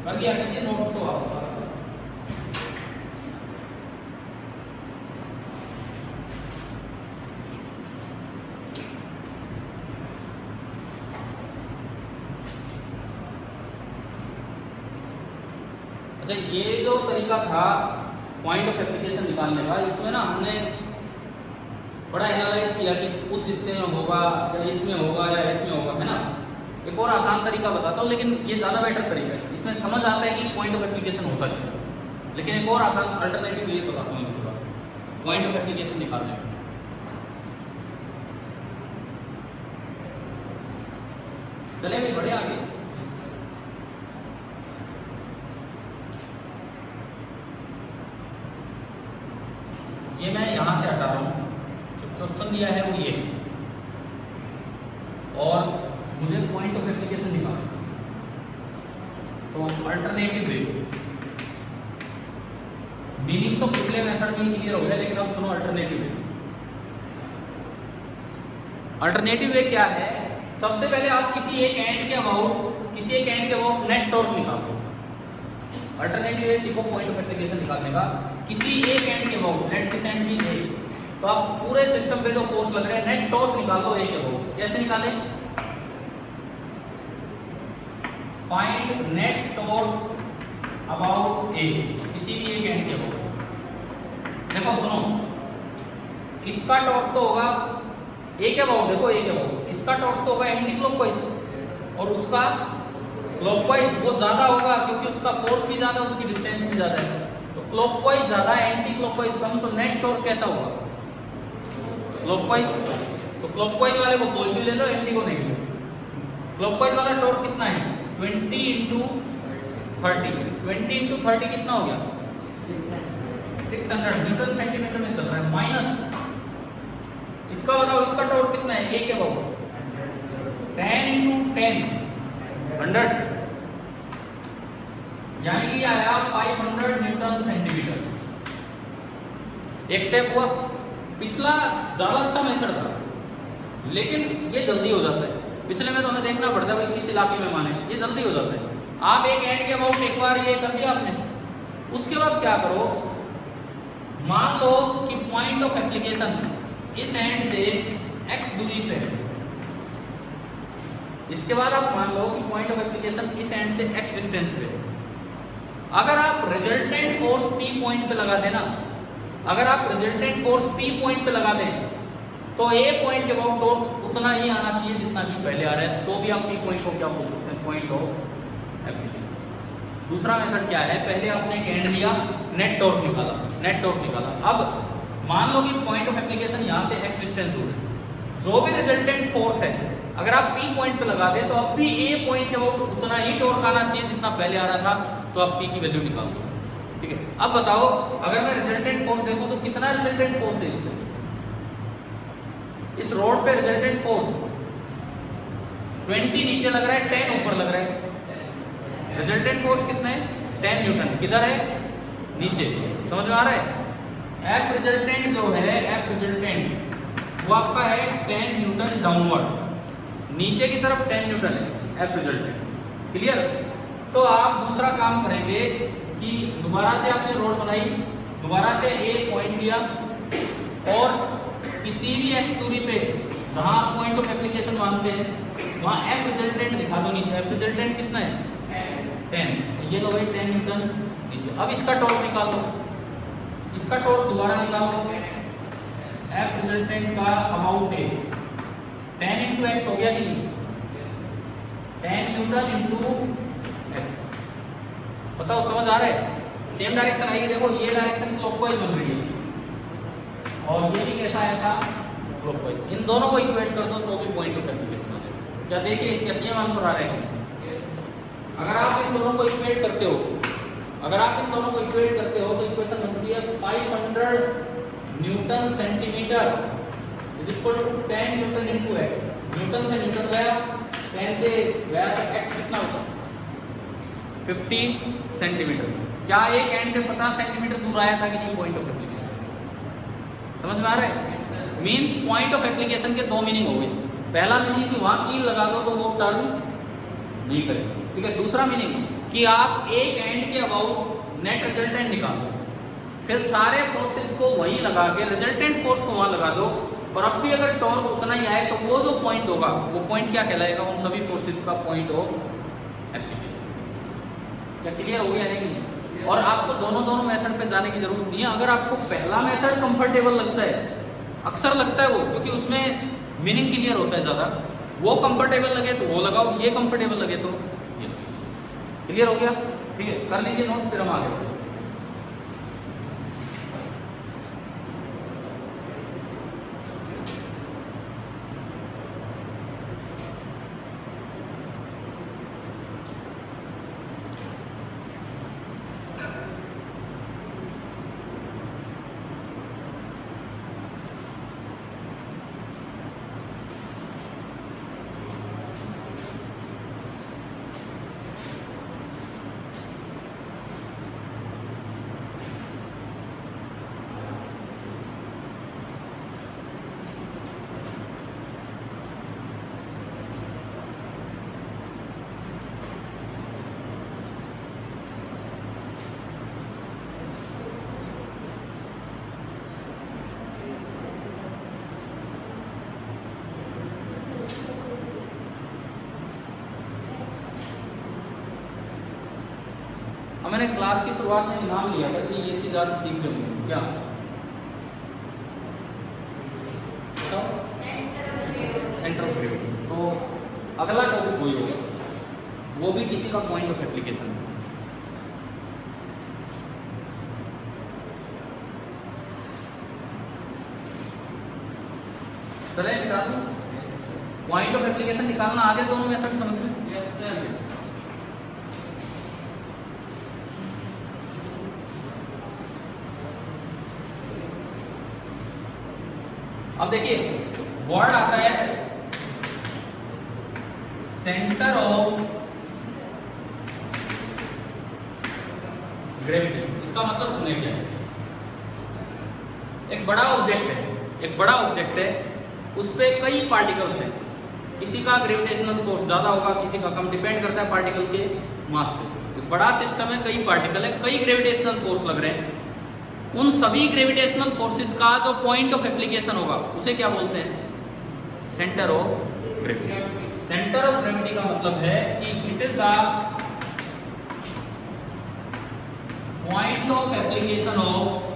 कर दिया कीजिए नोट तो आप। अच्छा, ये जो तरीका था पॉइंट ऑफ एप्लीकेशन निकालने का, इसमें ना हमने बड़ा एनालाइज किया कि उस हिस्से में होगा या इसमें होगा या इसमें होगा, है ना। एक और आसान तरीका बताता हूँ, लेकिन ये ज़्यादा बेटर तरीका है, इसमें समझ आता है कि पॉइंट ऑफ एप्लीकेशन होता है। लेकिन एक और आसान अल्टरनेटिव ये बताता हूँ इसके बाद पॉइंट ऑफ एप्लीकेशन निकालने का। चले भाई, बढ़े आगे। ये मैं यहाँ से हटा रहा हूँ, जो क्वेश्चन दिया है वो ये है, और मुझे पॉइंट ऑफ एप्लीकेशन निकालना। तो अल्टरनेटिव वे, मीनिंग तो पिछले मेथड में ही क्लियर हो गया, लेकिन अब सुनो अल्टरनेटिव वे। अल्टरनेटिव वे क्या है? सबसे पहले आप किसी एक एंड के अबाउट नेट टॉर्क निकालो। अल्टरनेटिव वे सीखो पॉइंट ऑफ एप्लीकेशन निकालने का। किसी एक एंड के अबाउट, नेट डिसेंट भी है, तो आप पूरे सिस्टम पे जो फोर्स लग रहे हैं नेट टॉर्क निकाल दो ए के अबाउट। कैसे निकालें? फाइंड नेट टॉर्क अबाउट ए, किसी भी एक एंड के अबाउट। देखो सुनो, इसका टॉर्क तो होगा ए के अबाउट, देखो ए के अबाउट, इसका टॉर्क तो होगा एंटी क्लॉकवाइज, और उसका क्लॉकवाइज वो ज्यादा होगा क्योंकि उसका फोर्स भी ज्यादा, उसकी डिस्टेंस भी ज्यादा है। तो क्लॉकवाइज ज्यादा, एंटी क्लॉकवाइज कम, तो नेट टॉर्क कैसा होगा? क्लॉकवाइज। तो क्लॉकवाइज वाले को पॉजिटिव ले लो, एंटी को नेगेटिव। क्लॉकवाइज वाला टॉर्क कितना है? 20 इंटू 30। 20 इंटू 30 कितना हो गया? 600 न्यूटन सेंटीमीटर में चल रहा है। माइनस इसका बताओ, इसका टॉर्क कितना है? ए के अबाउट 10 इंटू 10 100, यानी कि आया 500 न्यूटन सेंटीमीटर। एक स्टेप हुआ। पिछला ज्यादा अच्छा मेथड था, लेकिन ये जल्दी हो जाता है। पिछले में तो हमें देखना पड़ता है भाई किस इलाके में माने, ये जल्दी हो जाता है। आप एक एंड के अबाउट एक बार ये कर दिया आपने, उसके बाद क्या करो, मान लो कि पॉइंट ऑफ एप्लीकेशन इस एंड से x दूरी पे, इसके बाद आप मान लो कि पॉइंट ऑफ एप्लीकेशन इस एंड से x डिस्टेंस पे। अगर आप रिजल्टेंट फोर्स P पॉइंट पे लगा देना, अगर आप रिजल्टेंट फोर्स P पॉइंट पे लगा दें, तो A पॉइंट के अबाउट टॉर्क उतना ही आना चाहिए जितना कि पहले आ रहा है। तो भी आप P पॉइंट को क्या बोल सकते हैं? Point of application. दूसरा मेथड क्या है? पहले आपने एक एंड लिया, नेट टॉर्क निकाला, नेट टॉर्क निकाला। अब मान लो कि पॉइंट ऑफ एप्लीकेशन यहाँ से x डिस्टेंस दूर है, जो भी रिजल्टेंट फोर्स है अगर आप P पॉइंट पे लगा दें तो अब भी A पॉइंट के अबाउट उतना ही टॉर्क आना चाहिए जितना पहले आ रहा था। तो आप P की वैल्यू निकाल दो। ठीक है, अब बताओ अगर मैं रिजल्टेंट फोर्स देखूं तो कितना रिजल्टेंट फोर्स है इसमें? इस रोड पे रिजल्टेंट फोर्स 20 नीचे लग रहा है, 10 ऊपर लग रहा है। रिजल्टेंट फोर्स कितना है? 10 न्यूटन। किधर है? नीचे। समझ में आ रहा है? F रिजल्टेंट जो है, F रिजल्टेंट वो आपका है 10 न्यूटन डाउनवर्ड, नीचे की तरफ 10 न्यूटन है F रिजल्टेंट। क्लियर? तो आप दूसरा काम करेंगे कि दोबारा से आपने रोड बनाई, दोबारा से A पॉइंट लिया, और किसी भी x दूरी पे जहां आप पॉइंट ऑफ एप्लीकेशन मानते हैं वहां F रिजल्टेंट दिखा दो नीचे। F रिजल्टेंट कितना है? 10। ये लो भाई 10 न्यूटन नीचे। अब इसका टॉर्क निकालो, इसका टॉर्क दोबारा निकालो। F रिजल्टेंट का अबाउट है 10 इंटू एक्स हो गया कि नहीं? 10 न्यूटन इंटू एक्स। बताओ समझ आ रहा है? सेम डायरेक्शन आएगी। देखो ये डायरेक्शन क्लॉकवाइज बन रही है और ये भी कैसा आया था? क्लॉकवाइज। इन दोनों को इक्वेट कर दो तो भी पॉइंट ऑफ एप्लीकेशन आ जाएगा। क्या देखिए कैसे आंसर आ रहा है? अगर आप इन दोनों को इक्वेट करते हो, अगर आप इन दोनों को इक्वेट करते हो तो इक्वेशन बनती है 500 newton centimetre is equal to 10 newton into X. Newton से न्यूटन गया, 10 से गया तो एक्स कितना होगा? 50 सेंटीमीटर। क्या एक एंड से 50 सेंटीमीटर दूर आया था कि नहीं पॉइंट ऑफ एप्लीकेशन? समझ में आ रहा है? मीन्स पॉइंट ऑफ एप्लीकेशन के दो मीनिंग हो गए। पहला मीनिंग कि वहां कील लगा दो तो वो टर्न नहीं करेगा। ठीक है। दूसरा मीनिंग कि आप एक एंड के अबाउट नेट रिजल्टेंट निकालो, फिर सारे फोर्सेस को वहीं लगा के रिजल्टेंट फोर्स को वहां लगा दो, और अब भी अगर टॉर्क उतना ही आए तो वो जो पॉइंट होगा वो पॉइंट क्या कहलाएगा? उन सभी फोर्सेस का पॉइंट ऑफ एप्लीकेशन। क्या क्लियर हो गया है कि नहीं? और आपको दोनों मेथड पे जाने की जरूरत नहीं है। अगर आपको पहला मेथड कंफर्टेबल लगता है, अक्सर लगता है वो, क्योंकि उसमें मीनिंग क्लियर होता है ज्यादा, वो कंफर्टेबल लगे तो वो लगाओ, ये कंफर्टेबल लगे तो ये। क्लियर हो गया? ठीक है, कर लीजिए नोट, फिर हम आगे बढ़ें। मैंने क्लास की शुरुआत में नाम लिया था कि ये चीज़ आप सीख लेंगे। क्या सेंटर ऑफ ग्रेविटी। तो अगला टॉपिक वही होगा, वो भी किसी का पॉइंट ऑफ एप्लीकेशन है। चले निकाल दूं, पॉइंट ऑफ एप्लीकेशन निकालना आगे दोनों मेथड समझ में। अब देखिए वर्ड आता है सेंटर ऑफ ग्रेविटी। इसका मतलब सुनिए क्या है, एक बड़ा ऑब्जेक्ट है, उस पे कई पार्टिकल्स हैं, किसी का ग्रेविटेशनल फोर्स ज्यादा होगा, किसी का कम, डिपेंड करता है पार्टिकल के मास पे। एक बड़ा सिस्टम है, कई पार्टिकल है, कई ग्रेविटेशनल फोर्स लग रहे हैं। उन सभी ग्रेविटेशनल फोर्सेस का जो पॉइंट ऑफ एप्लीकेशन होगा उसे क्या बोलते हैं, centre of gravity. Centre of gravity का मतलब है कि it is the point of application of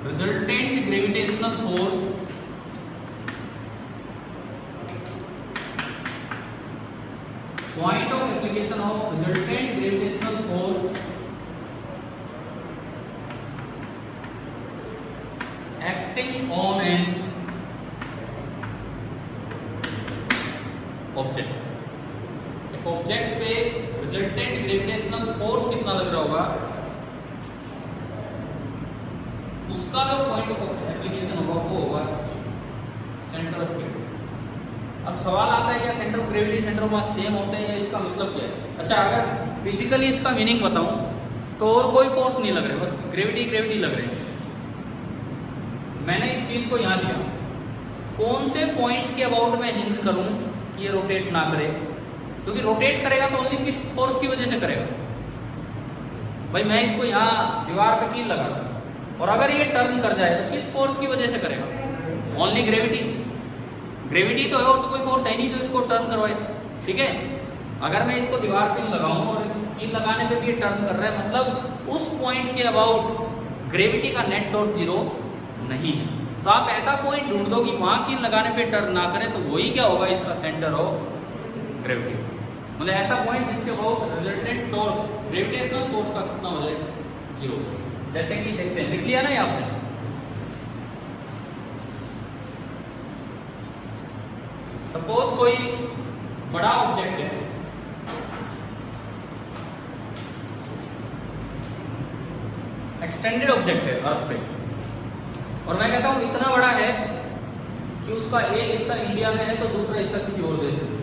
resultant gravitational force point of application of resultant gravitational force acting on an object। एक ऑब्जेक्ट पे रिजल्टेंट ग्रेविटेशनल फोर्स कितना लग रहा होगा, उसका जो पॉइंट ऑफ एप्लीकेशन होगा वो होगा सेंटर ऑफ ग्रेविटी। अब सवाल आता है क्या centre of gravity centre of mass same होते हैं या इसका मतलब क्या है। अच्छा, अगर फिजिकली इसका मीनिंग बताऊं तो और कोई फोर्स नहीं लग रहे, बस ग्रेविटी लग रहे हैं। मैंने इस चीज को यहाँ लिया, कौन से पॉइंट के अबाउट में हिंज करूं कि ये रोटेट ना करे, क्योंकि रोटेट करेगा तो ओनली किस फोर्स की वजह से करेगा। भाई मैं इसको यहाँ दीवार पे कील लगा और अगर ये टर्न कर जाए तो किस फोर्स की वजह से करेगा, ओनली ग्रेविटी तो है और तो कोई फोर्स है नहीं जो इसको टर्न करवाए। ठीक है, अगर मैं इसको दीवार पे लगाऊं और कील लगाने पे भी ये टर्न कर रहा है, मतलब उस पॉइंट के अबाउट ग्रेविटी का नेट डॉट जीरो नहीं है। तो आप ऐसा पॉइंट ढूंढ दो कि वहां कील लगाने पे टर्न ना करे, तो वही क्या होगा इसका सेंटर ऑफ ग्रेविटी। मतलब ऐसा पॉइंट जिसके about resultant torque gravitational force का कितना हो जाए, जीरो। जैसे कि देखते हैं, लिख लिया ना आपने, सपोज कोई बड़ा ऑब्जेक्ट है, एक्सटेंडेड ऑब्जेक्ट है अर्थ पे, और मैं कहता हूं इतना बड़ा है कि उसका एक हिस्सा इंडिया में है तो दूसरा हिस्सा किसी और देश में,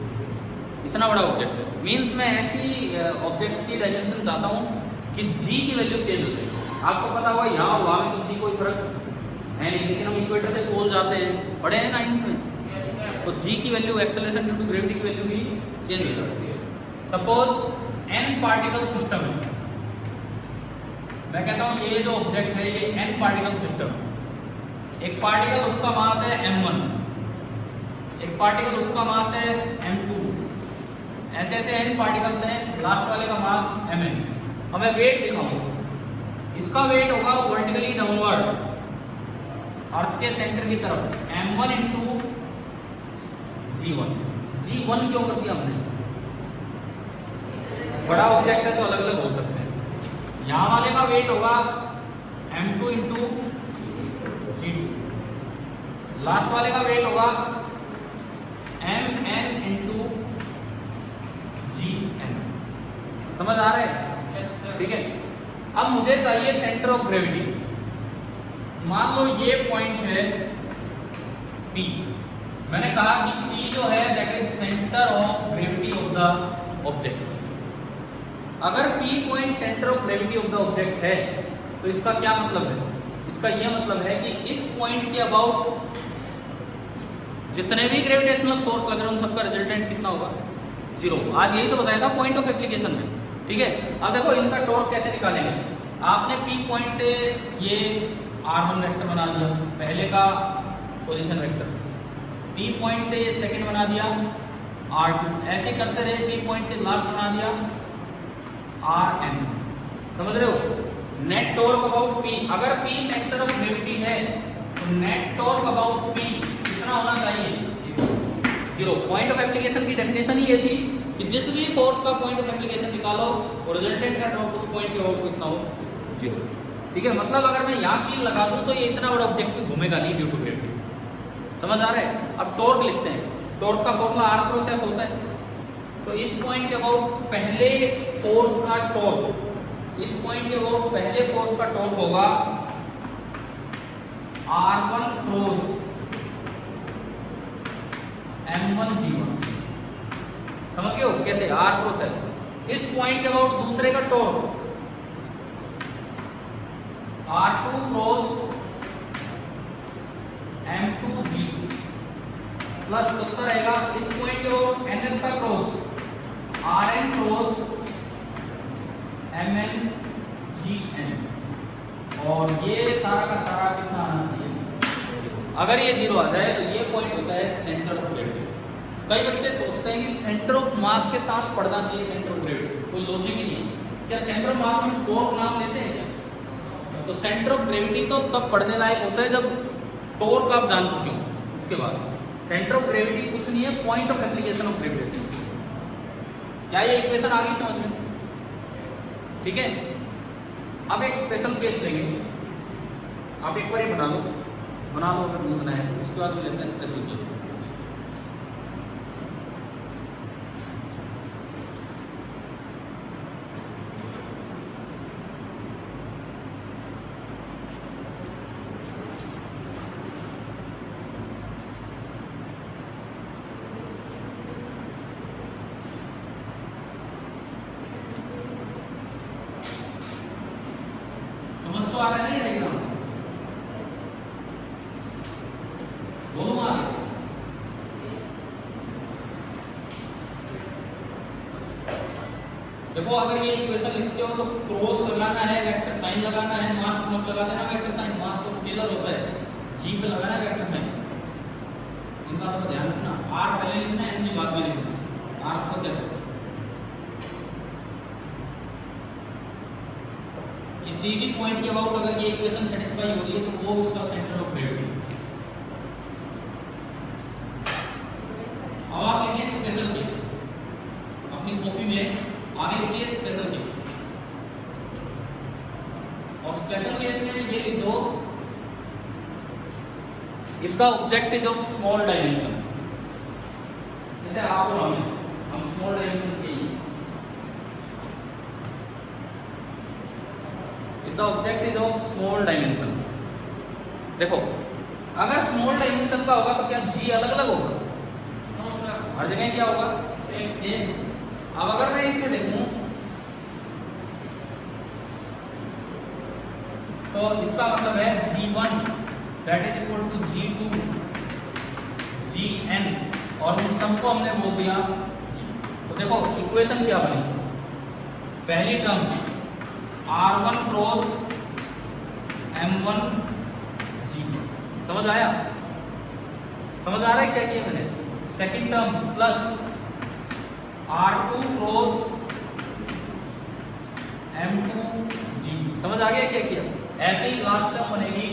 इतना बड़ा ऑब्जेक्ट है। मीन्स मैं ऐसी ऑब्जेक्ट की डायमेंशन चाहता हूं कि जी की वैल्यू चेंज हो जाए। आपको पता होगा यहाँ और वहाँ में तो जी कोई फर्क है नहीं, लेकिन हम इक्वेटर से तोल जाते हैं, पढ़े हैं 9th में, तो जी की value acceleration due to gravity की वैल्यू भी चेंज हो जाती है। सपोज n पार्टिकल सिस्टम है, मैं कहता हूँ ये जो ऑब्जेक्ट है ये n पार्टिकल सिस्टम, एक पार्टिकल उसका मास है m1, एक पार्टिकल उसका मास है m2, ऐसे ऐसे n पार्टिकल्स हैं, लास्ट वाले का मास mn। अब मैं वेट दिखाऊंगा, इसका वेट होगा वर्टिकली डाउनवर्ड अर्थ के सेंटर की तरफ, m1 इंटू g1। g1 क्यों कर दिया हमने, बड़ा ऑब्जेक्ट है तो अलग अलग हो सकते हैं। यहाँ वाले का वेट होगा m2 इंटू g2, लास्ट वाले का वेट होगा mn इंटू gn। समझ आ रहा है? ठीक है, अब मुझे चाहिए सेंटर ऑफ ग्रेविटी। मान लो ये पॉइंट है P, मैंने कहा कि P जो है that is centre of gravity of the object. अगर P point centre of gravity of the object है तो इसका क्या मतलब है, इसका यह मतलब है कि इस पॉइंट के अबाउट जितने भी ग्रेविटेशनल फोर्स लग रहे हैं उन सबका रिजल्टेंट कितना होगा, जीरो। आज यही तो बताया था पॉइंट ऑफ एप्लीकेशन में। ठीक है, अब देखो इनका टॉर्क कैसे निकालेंगे। आपने P पॉइंट से ये r1 वेक्टर बना दिया, पहले का पोजीशन वेक्टर, P पॉइंट से ये सेकंड बना दिया R2, ऐसे करते रहे P पॉइंट से लास्ट बना दिया Rn। समझ रहे हो? नेट टॉर्क अबाउट P, अगर P सेंटर ऑफ ग्रेविटी है तो नेट टॉर्क अबाउट P कितना होना चाहिए? 0। पॉइंट ऑफ एप्लीकेशन की डेफिनेशन ही ये थी कि जिस भी फोर्स का पॉइंट ऑफ एप्लीकेशन निकालो और रिजल्टेंट का टॉर्क उस पॉइंट के अबाउट कितना हो? 0। ठीक है, मतलब अगर मैं यहाँ कील लगा दूं तो ये इतना बड़ा ऑब्जेक्ट घूमेगा नहीं ड्यू टू ग्रेविटी। समझ आ रहा है? अब टॉर्क लिखते हैं। टॉर्क का फॉर्मूला R क्रॉस F होता है। तो इस पॉइंट के अबाउट पहले फोर्स का टॉर्क, इस पॉइंट के अबाउट पहले फोर्स का टॉर्क होगा R1 क्रॉस M1 G1। समझ गए हो कैसे? R cross F। इस पॉइंट के अबाउट दूसरे का torque R2 cross M2 G2 plus उत्तर रहेगा इस पॉइंट के अबाउट NN का cross Rn cross Mn Gn, और ये सारा का सारा कितना आना चाहिए? अगर ये 0 आ जाए तो ये पॉइंट होता है सेंटर ऑफ ग्रेविटी। कई बच्चे सोचते हैं कि सेंटर ऑफ मास के साथ पढ़ना चाहिए सेंटर ऑफ ग्रेविटी, कोई लॉजिक ही नहीं है। क्या सेंटर ऑफ मास में टॉर्क नाम लेते हैं क्या? तो सेंटर ऑफ ग्रेविटी तो तब पढ़ने लायक होता है जब टॉर्क आप जान चुके हो। उसके बाद सेंटर ऑफ ग्रेविटी कुछ नहीं है, point of application of gravitation. क्या ये इक्वेशन आ गई समझ में? ठीक है, अब एक स्पेशल केस लेंगे। आप एक बार ही बना लो अगर नहीं बनाया तो। उसके बाद हम लेते हैं स्पेशल केस। समझ तो आ रहा है ना डायग्राम? दोनों आ गए। देखो अगर ये इक्वेशन लिखते हो तो क्रॉस लगाना है, वेक्टर साइन लगाना है, मास मत लगा देना वेक्टर साइन, मास तो स्केलर होता है, जी पे लगाना है वेक्टर साइन। इनका थोड़ा ध्यान रखना, R पहले लिखना है, N बाद में लिखना। R क्रॉस F किसी भी पॉइंट के अबाउट अगर ये इक्वेशन सेटिस्फाई हो रही है तो वो उसका सेंटर ऑफ ग्रेविटी। अब आप लिखिए स्पेशल केस अपनी कॉपी में, आगे लिखिए स्पेशल केस, और स्पेशल केस में ये लिख दो if the object is of small dimension. जैसे आप और हम स्मॉल डायमेंशन के If the object is of small dimension, देखो अगर स्मॉल डायमेंशन का होगा तो क्या G अलग अलग होगा? हर जगह क्या होगा? सेम। अब अगर मैं इसमें देखूं तो इसका मतलब है G1 that is equal to G2 Gn, और उन सबको हमने बोल दिया G। तो देखो इक्वेशन क्या बनी? पहली term R1 cross M1 G। समझ आया? समझ आ रहा है क्या किया मैंने? Second term plus R2 cross M2 G। समझ आ गया क्या किया? ऐसे ही लास्ट टर्म बनेगी,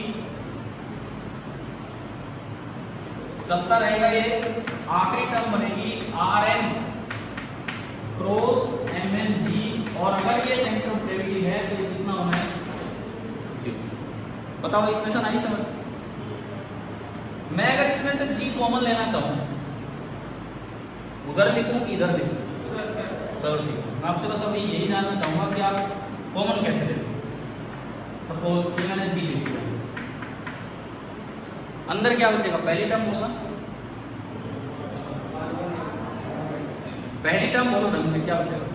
चलता रहेगा ये। आखिरी टर्म बनेगी Rn क्रॉस Mn G, और अगर ये सेंटर ऑफ ग्रेविटी है तो ये कितना होना है? 0। बताओ इक्वेशन आई समझ? मैं अगर इसमें से G कॉमन लेना चाहूं, उधर लिखूं कि इधर लिखूं? चलो ठीक है, मैं आपसे बस अभी यही जानना चाहूंगा कि आप कॉमन कैसे लेते? सपोज कि मैंने G लिख दिया, अंदर क्या बचेगा? पहली टर्म बोलना, पहली टर्म बोलो ढंग से, क्या बचेगा?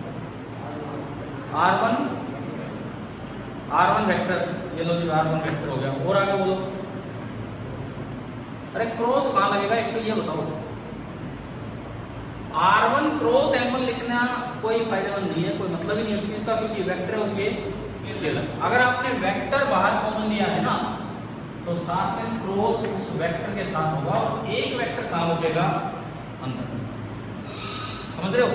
R1 वेक्टर, ये लो जी R1 वेक्टर हो गया, और आगे बोलो। अरे क्रॉस कहाँ लगेगा एक तो ये बताओ। R1 क्रॉस M1 लिखना कोई फायदेमंद नहीं है, कोई मतलब ही नहीं उस चीज का, क्योंकि वेक्टर होंगे स्केलर। अगर आपने वेक्टर बाहर कॉमन लिया है ना तो साथ में क्रॉस उस वेक्टर के साथ होगा और एक वेक्टर कहाँ बचेगा, अंदर। समझ रहे हो?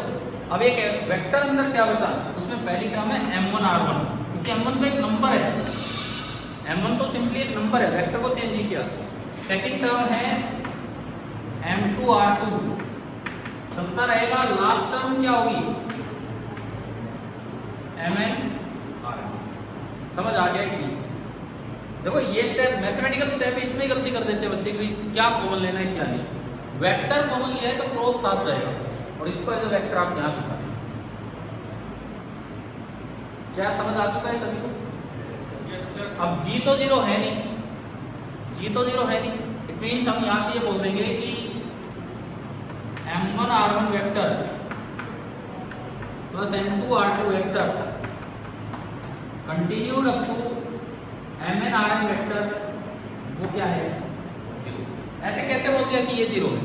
अब एक वेक्टर अंदर क्या बचा, उसमें पहली टर्म है m1 r1, क्योंकि m1 तो एक नंबर है, m1 तो सिंपली एक नंबर है, वेक्टर को चेंज नहीं किया। सेकंड टर्म है m2 r2, चलता रहेगा। लास्ट टर्म क्या होगी, mn r1। समझ आ गया कि नहीं? देखो ये स्टेप मैथमेटिकल स्टेप है, इसमें गलती कर देते हैं बच्चे कि क्या कॉमन लेना है क्या नहीं। वेक्टर कॉमन लिया है तो क्रॉस साथ जाएगा और इसको एज अ वेक्टर आप यहाँ दिखा दें। क्या समझ आ चुका है सभी को? अब g तो जीरो है नहीं, g तो जीरो है नहीं, इट मींस हम यहाँ से ये बोल देंगे कि m1 r1 vector plus m2 r2 vector continued up to mn rn vector, वो क्या है, जीरो। ऐसे कैसे बोल दिया कि ये जीरो है?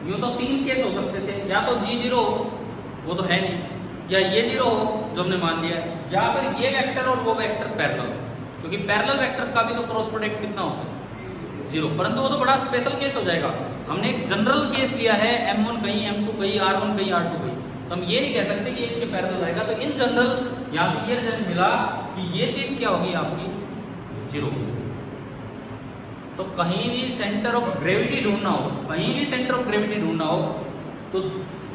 यूं तो तीन केस हो सकते थे, या तो g जीरो वो तो है नहीं, या ये जीरो हो जो हमने मान लिया है, या फिर ये वेक्टर और वो वेक्टर पैरेलल, क्योंकि पैरेलल वेक्टर्स का भी तो क्रॉस प्रोडक्ट कितना होता है, जीरो। परंतु वो तो बड़ा स्पेशल केस हो जाएगा। हमने एक जनरल केस लिया है, m1 कहीं m2 कहीं r1 कहीं r2 कहीं, तो हम ये नहीं कह सकते कि इसके पैरेलल आएगा। तो इन जनरल यहाँ से ये रिजल्ट मिला कि ये चीज क्या होगी आपकी, जीरो। तो कहीं भी सेंटर ऑफ ग्रेविटी ढूंढना हो, कहीं भी सेंटर ऑफ ग्रेविटी ढूंढना हो, तो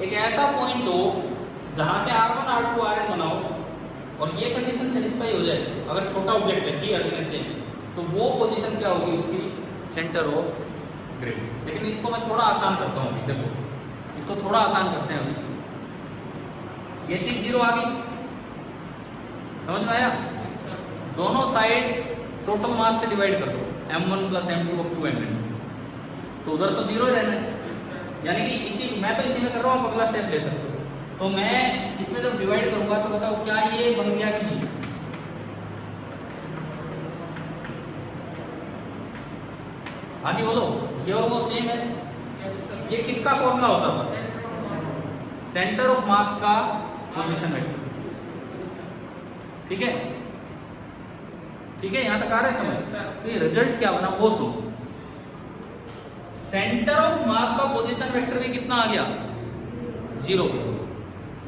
एक ऐसा पॉइंट हो जहां से r1 r2 rn बनाओ और ये कंडीशन सेटिस्फाई हो जाए, अगर छोटा ऑब्जेक्ट है जी अर्थ से, तो वो पोजीशन क्या होगी उसकी, सेंटर ऑफ ग्रेविटी। लेकिन इसको मैं थोड़ा आसान करता हूँ अभी, देखो इसको थोड़ा आसान करते हैं अभी। ये चीज जीरो आ गई, समझ में आया? दोनों साइड टोटल मास से डिवाइड कर दो, m1 plus m2 up to mn, तो उधर तो जीरो ही रहना है। यानी कि इसी मैं तो इसी में कर रहा हूँ, आप अगला स्टेप ले सकते हो। तो मैं इसमें जब डिवाइड करूंगा तो बताओ क्या ये बन गया कि नहीं? हाँ जी बोलो, ये और वो सेम है। ये किसका फॉर्मूला होता था? सेंटर ऑफ मास का पोजीशन वेक्टर। ठीक है, ठीक है, यहां तक आ रहा है समझ? तो ये रिजल्ट क्या बना वो सुनो। सेंटर ऑफ मास का पोजीशन वेक्टर भी कितना आ गया, जीरो।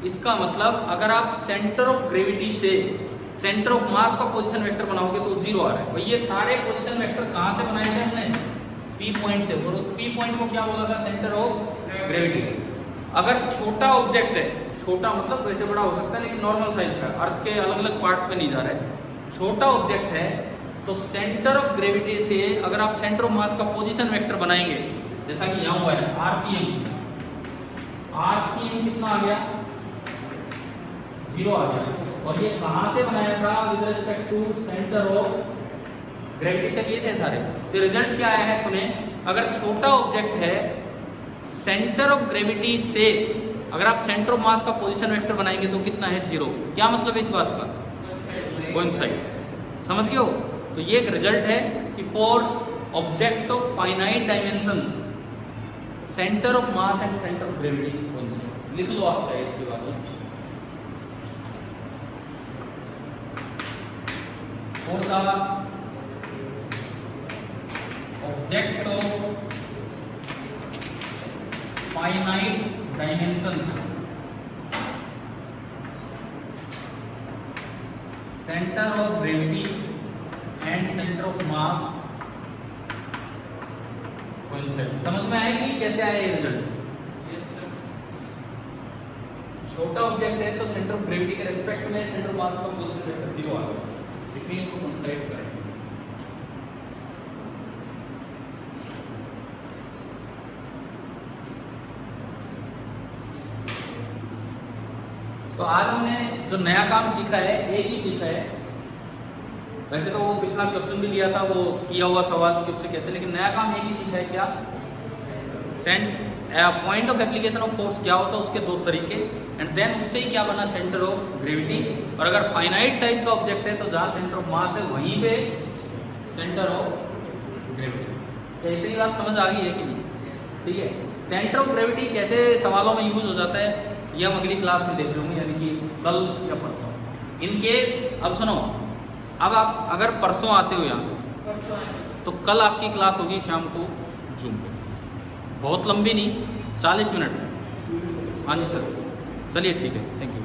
इसका मतलब अगर आप सेंटर ऑफ ग्रेविटी से सेंटर ऑफ मास का पोजीशन वेक्टर बनाओगे तो जीरो आ रहा है। भाई ये सारे पोजीशन वेक्टर कहां से बनाए थे हमने, पी पॉइंट से, और उस पी पॉइंट को क्या बोला था, सेंटर ऑफ ग्रेविटी। अगर छोटा ऑब्जेक्ट है, छोटा मतलब वैसे बड़ा हो सकता है लेकिन नॉर्मल साइज का, अर्थ के अलग अलग पार्ट्स पे नहीं जा रहा है, छोटा ऑब्जेक्ट है, तो सेंटर ऑफ ग्रेविटी से अगर आप सेंटर ऑफ मास का पोजीशन वेक्टर बनाएंगे, जैसा कि यहां हुआ है आरसीएम, आरसीएम कितना आ गया, जीरो आ गया। और ये कहां से बनाया था, with respect to centre of gravity से लिए थे सारे। तो रिजल्ट क्या आया है सुने, अगर छोटा ऑब्जेक्ट है, सेंटर ऑफ ग्रेविटी से अगर आप सेंटर ऑफ मास का पोजीशन वेक्टर बनाएंगे तो कितना है, जीरो। क्या मतलब है इस बात का, कोइंसाइड। समझ गए हो? तो ये एक रिजल्ट है कि for objects of finite dimensions centre of mass and centre of gravity coincide. लिख लो आप चाहे इसके बाद। For the objects of finite dimensions, center of gravity and center of mass coincide। समझ में आया कि नहीं कैसे आया ये रिजल्ट? छोटा ऑब्जेक्ट है तो सेंटर ऑफ ग्रेविटी के रेस्पेक्ट में सेंटर ऑफ मास का पोजीशन वेक्टर जीरो आ गया, इसलिए इसको कंसाइड करें। तो आज हमने जो नया काम सीखा है, एक ही सीखा है। वैसे तो वो पिछला क्वेश्चन भी लिया था, वो किया हुआ सवाल कि उससे कैसे, लेकिन नया काम एक ही सीखा है। क्या? Point of application of force क्या होता है, उसके दो तरीके, एंड देन उससे ही क्या बना, सेंटर ऑफ ग्रेविटी। और अगर फाइनाइट साइज का ऑब्जेक्ट है तो जहाँ सेंटर ऑफ मास है वहीं पे सेंटर ऑफ ग्रेविटी। क्या इतनी बात समझ आ गई है कि नहीं? ठीक है, सेंटर ऑफ ग्रेविटी कैसे सवालों में यूज हो जाता है ये हम अगली क्लास में देख रहे होंगे, यानी कि कल या परसों। इन केस अब सुनो, अब आप अगर परसों आते हो यहाँ परसों आएंगे। तो कल आपकी क्लास होगी शाम को जूम पे, बहुत लंबी नहीं, 40 मिनट। हाँ जी सर, चलिए ठीक है, थैंक यू।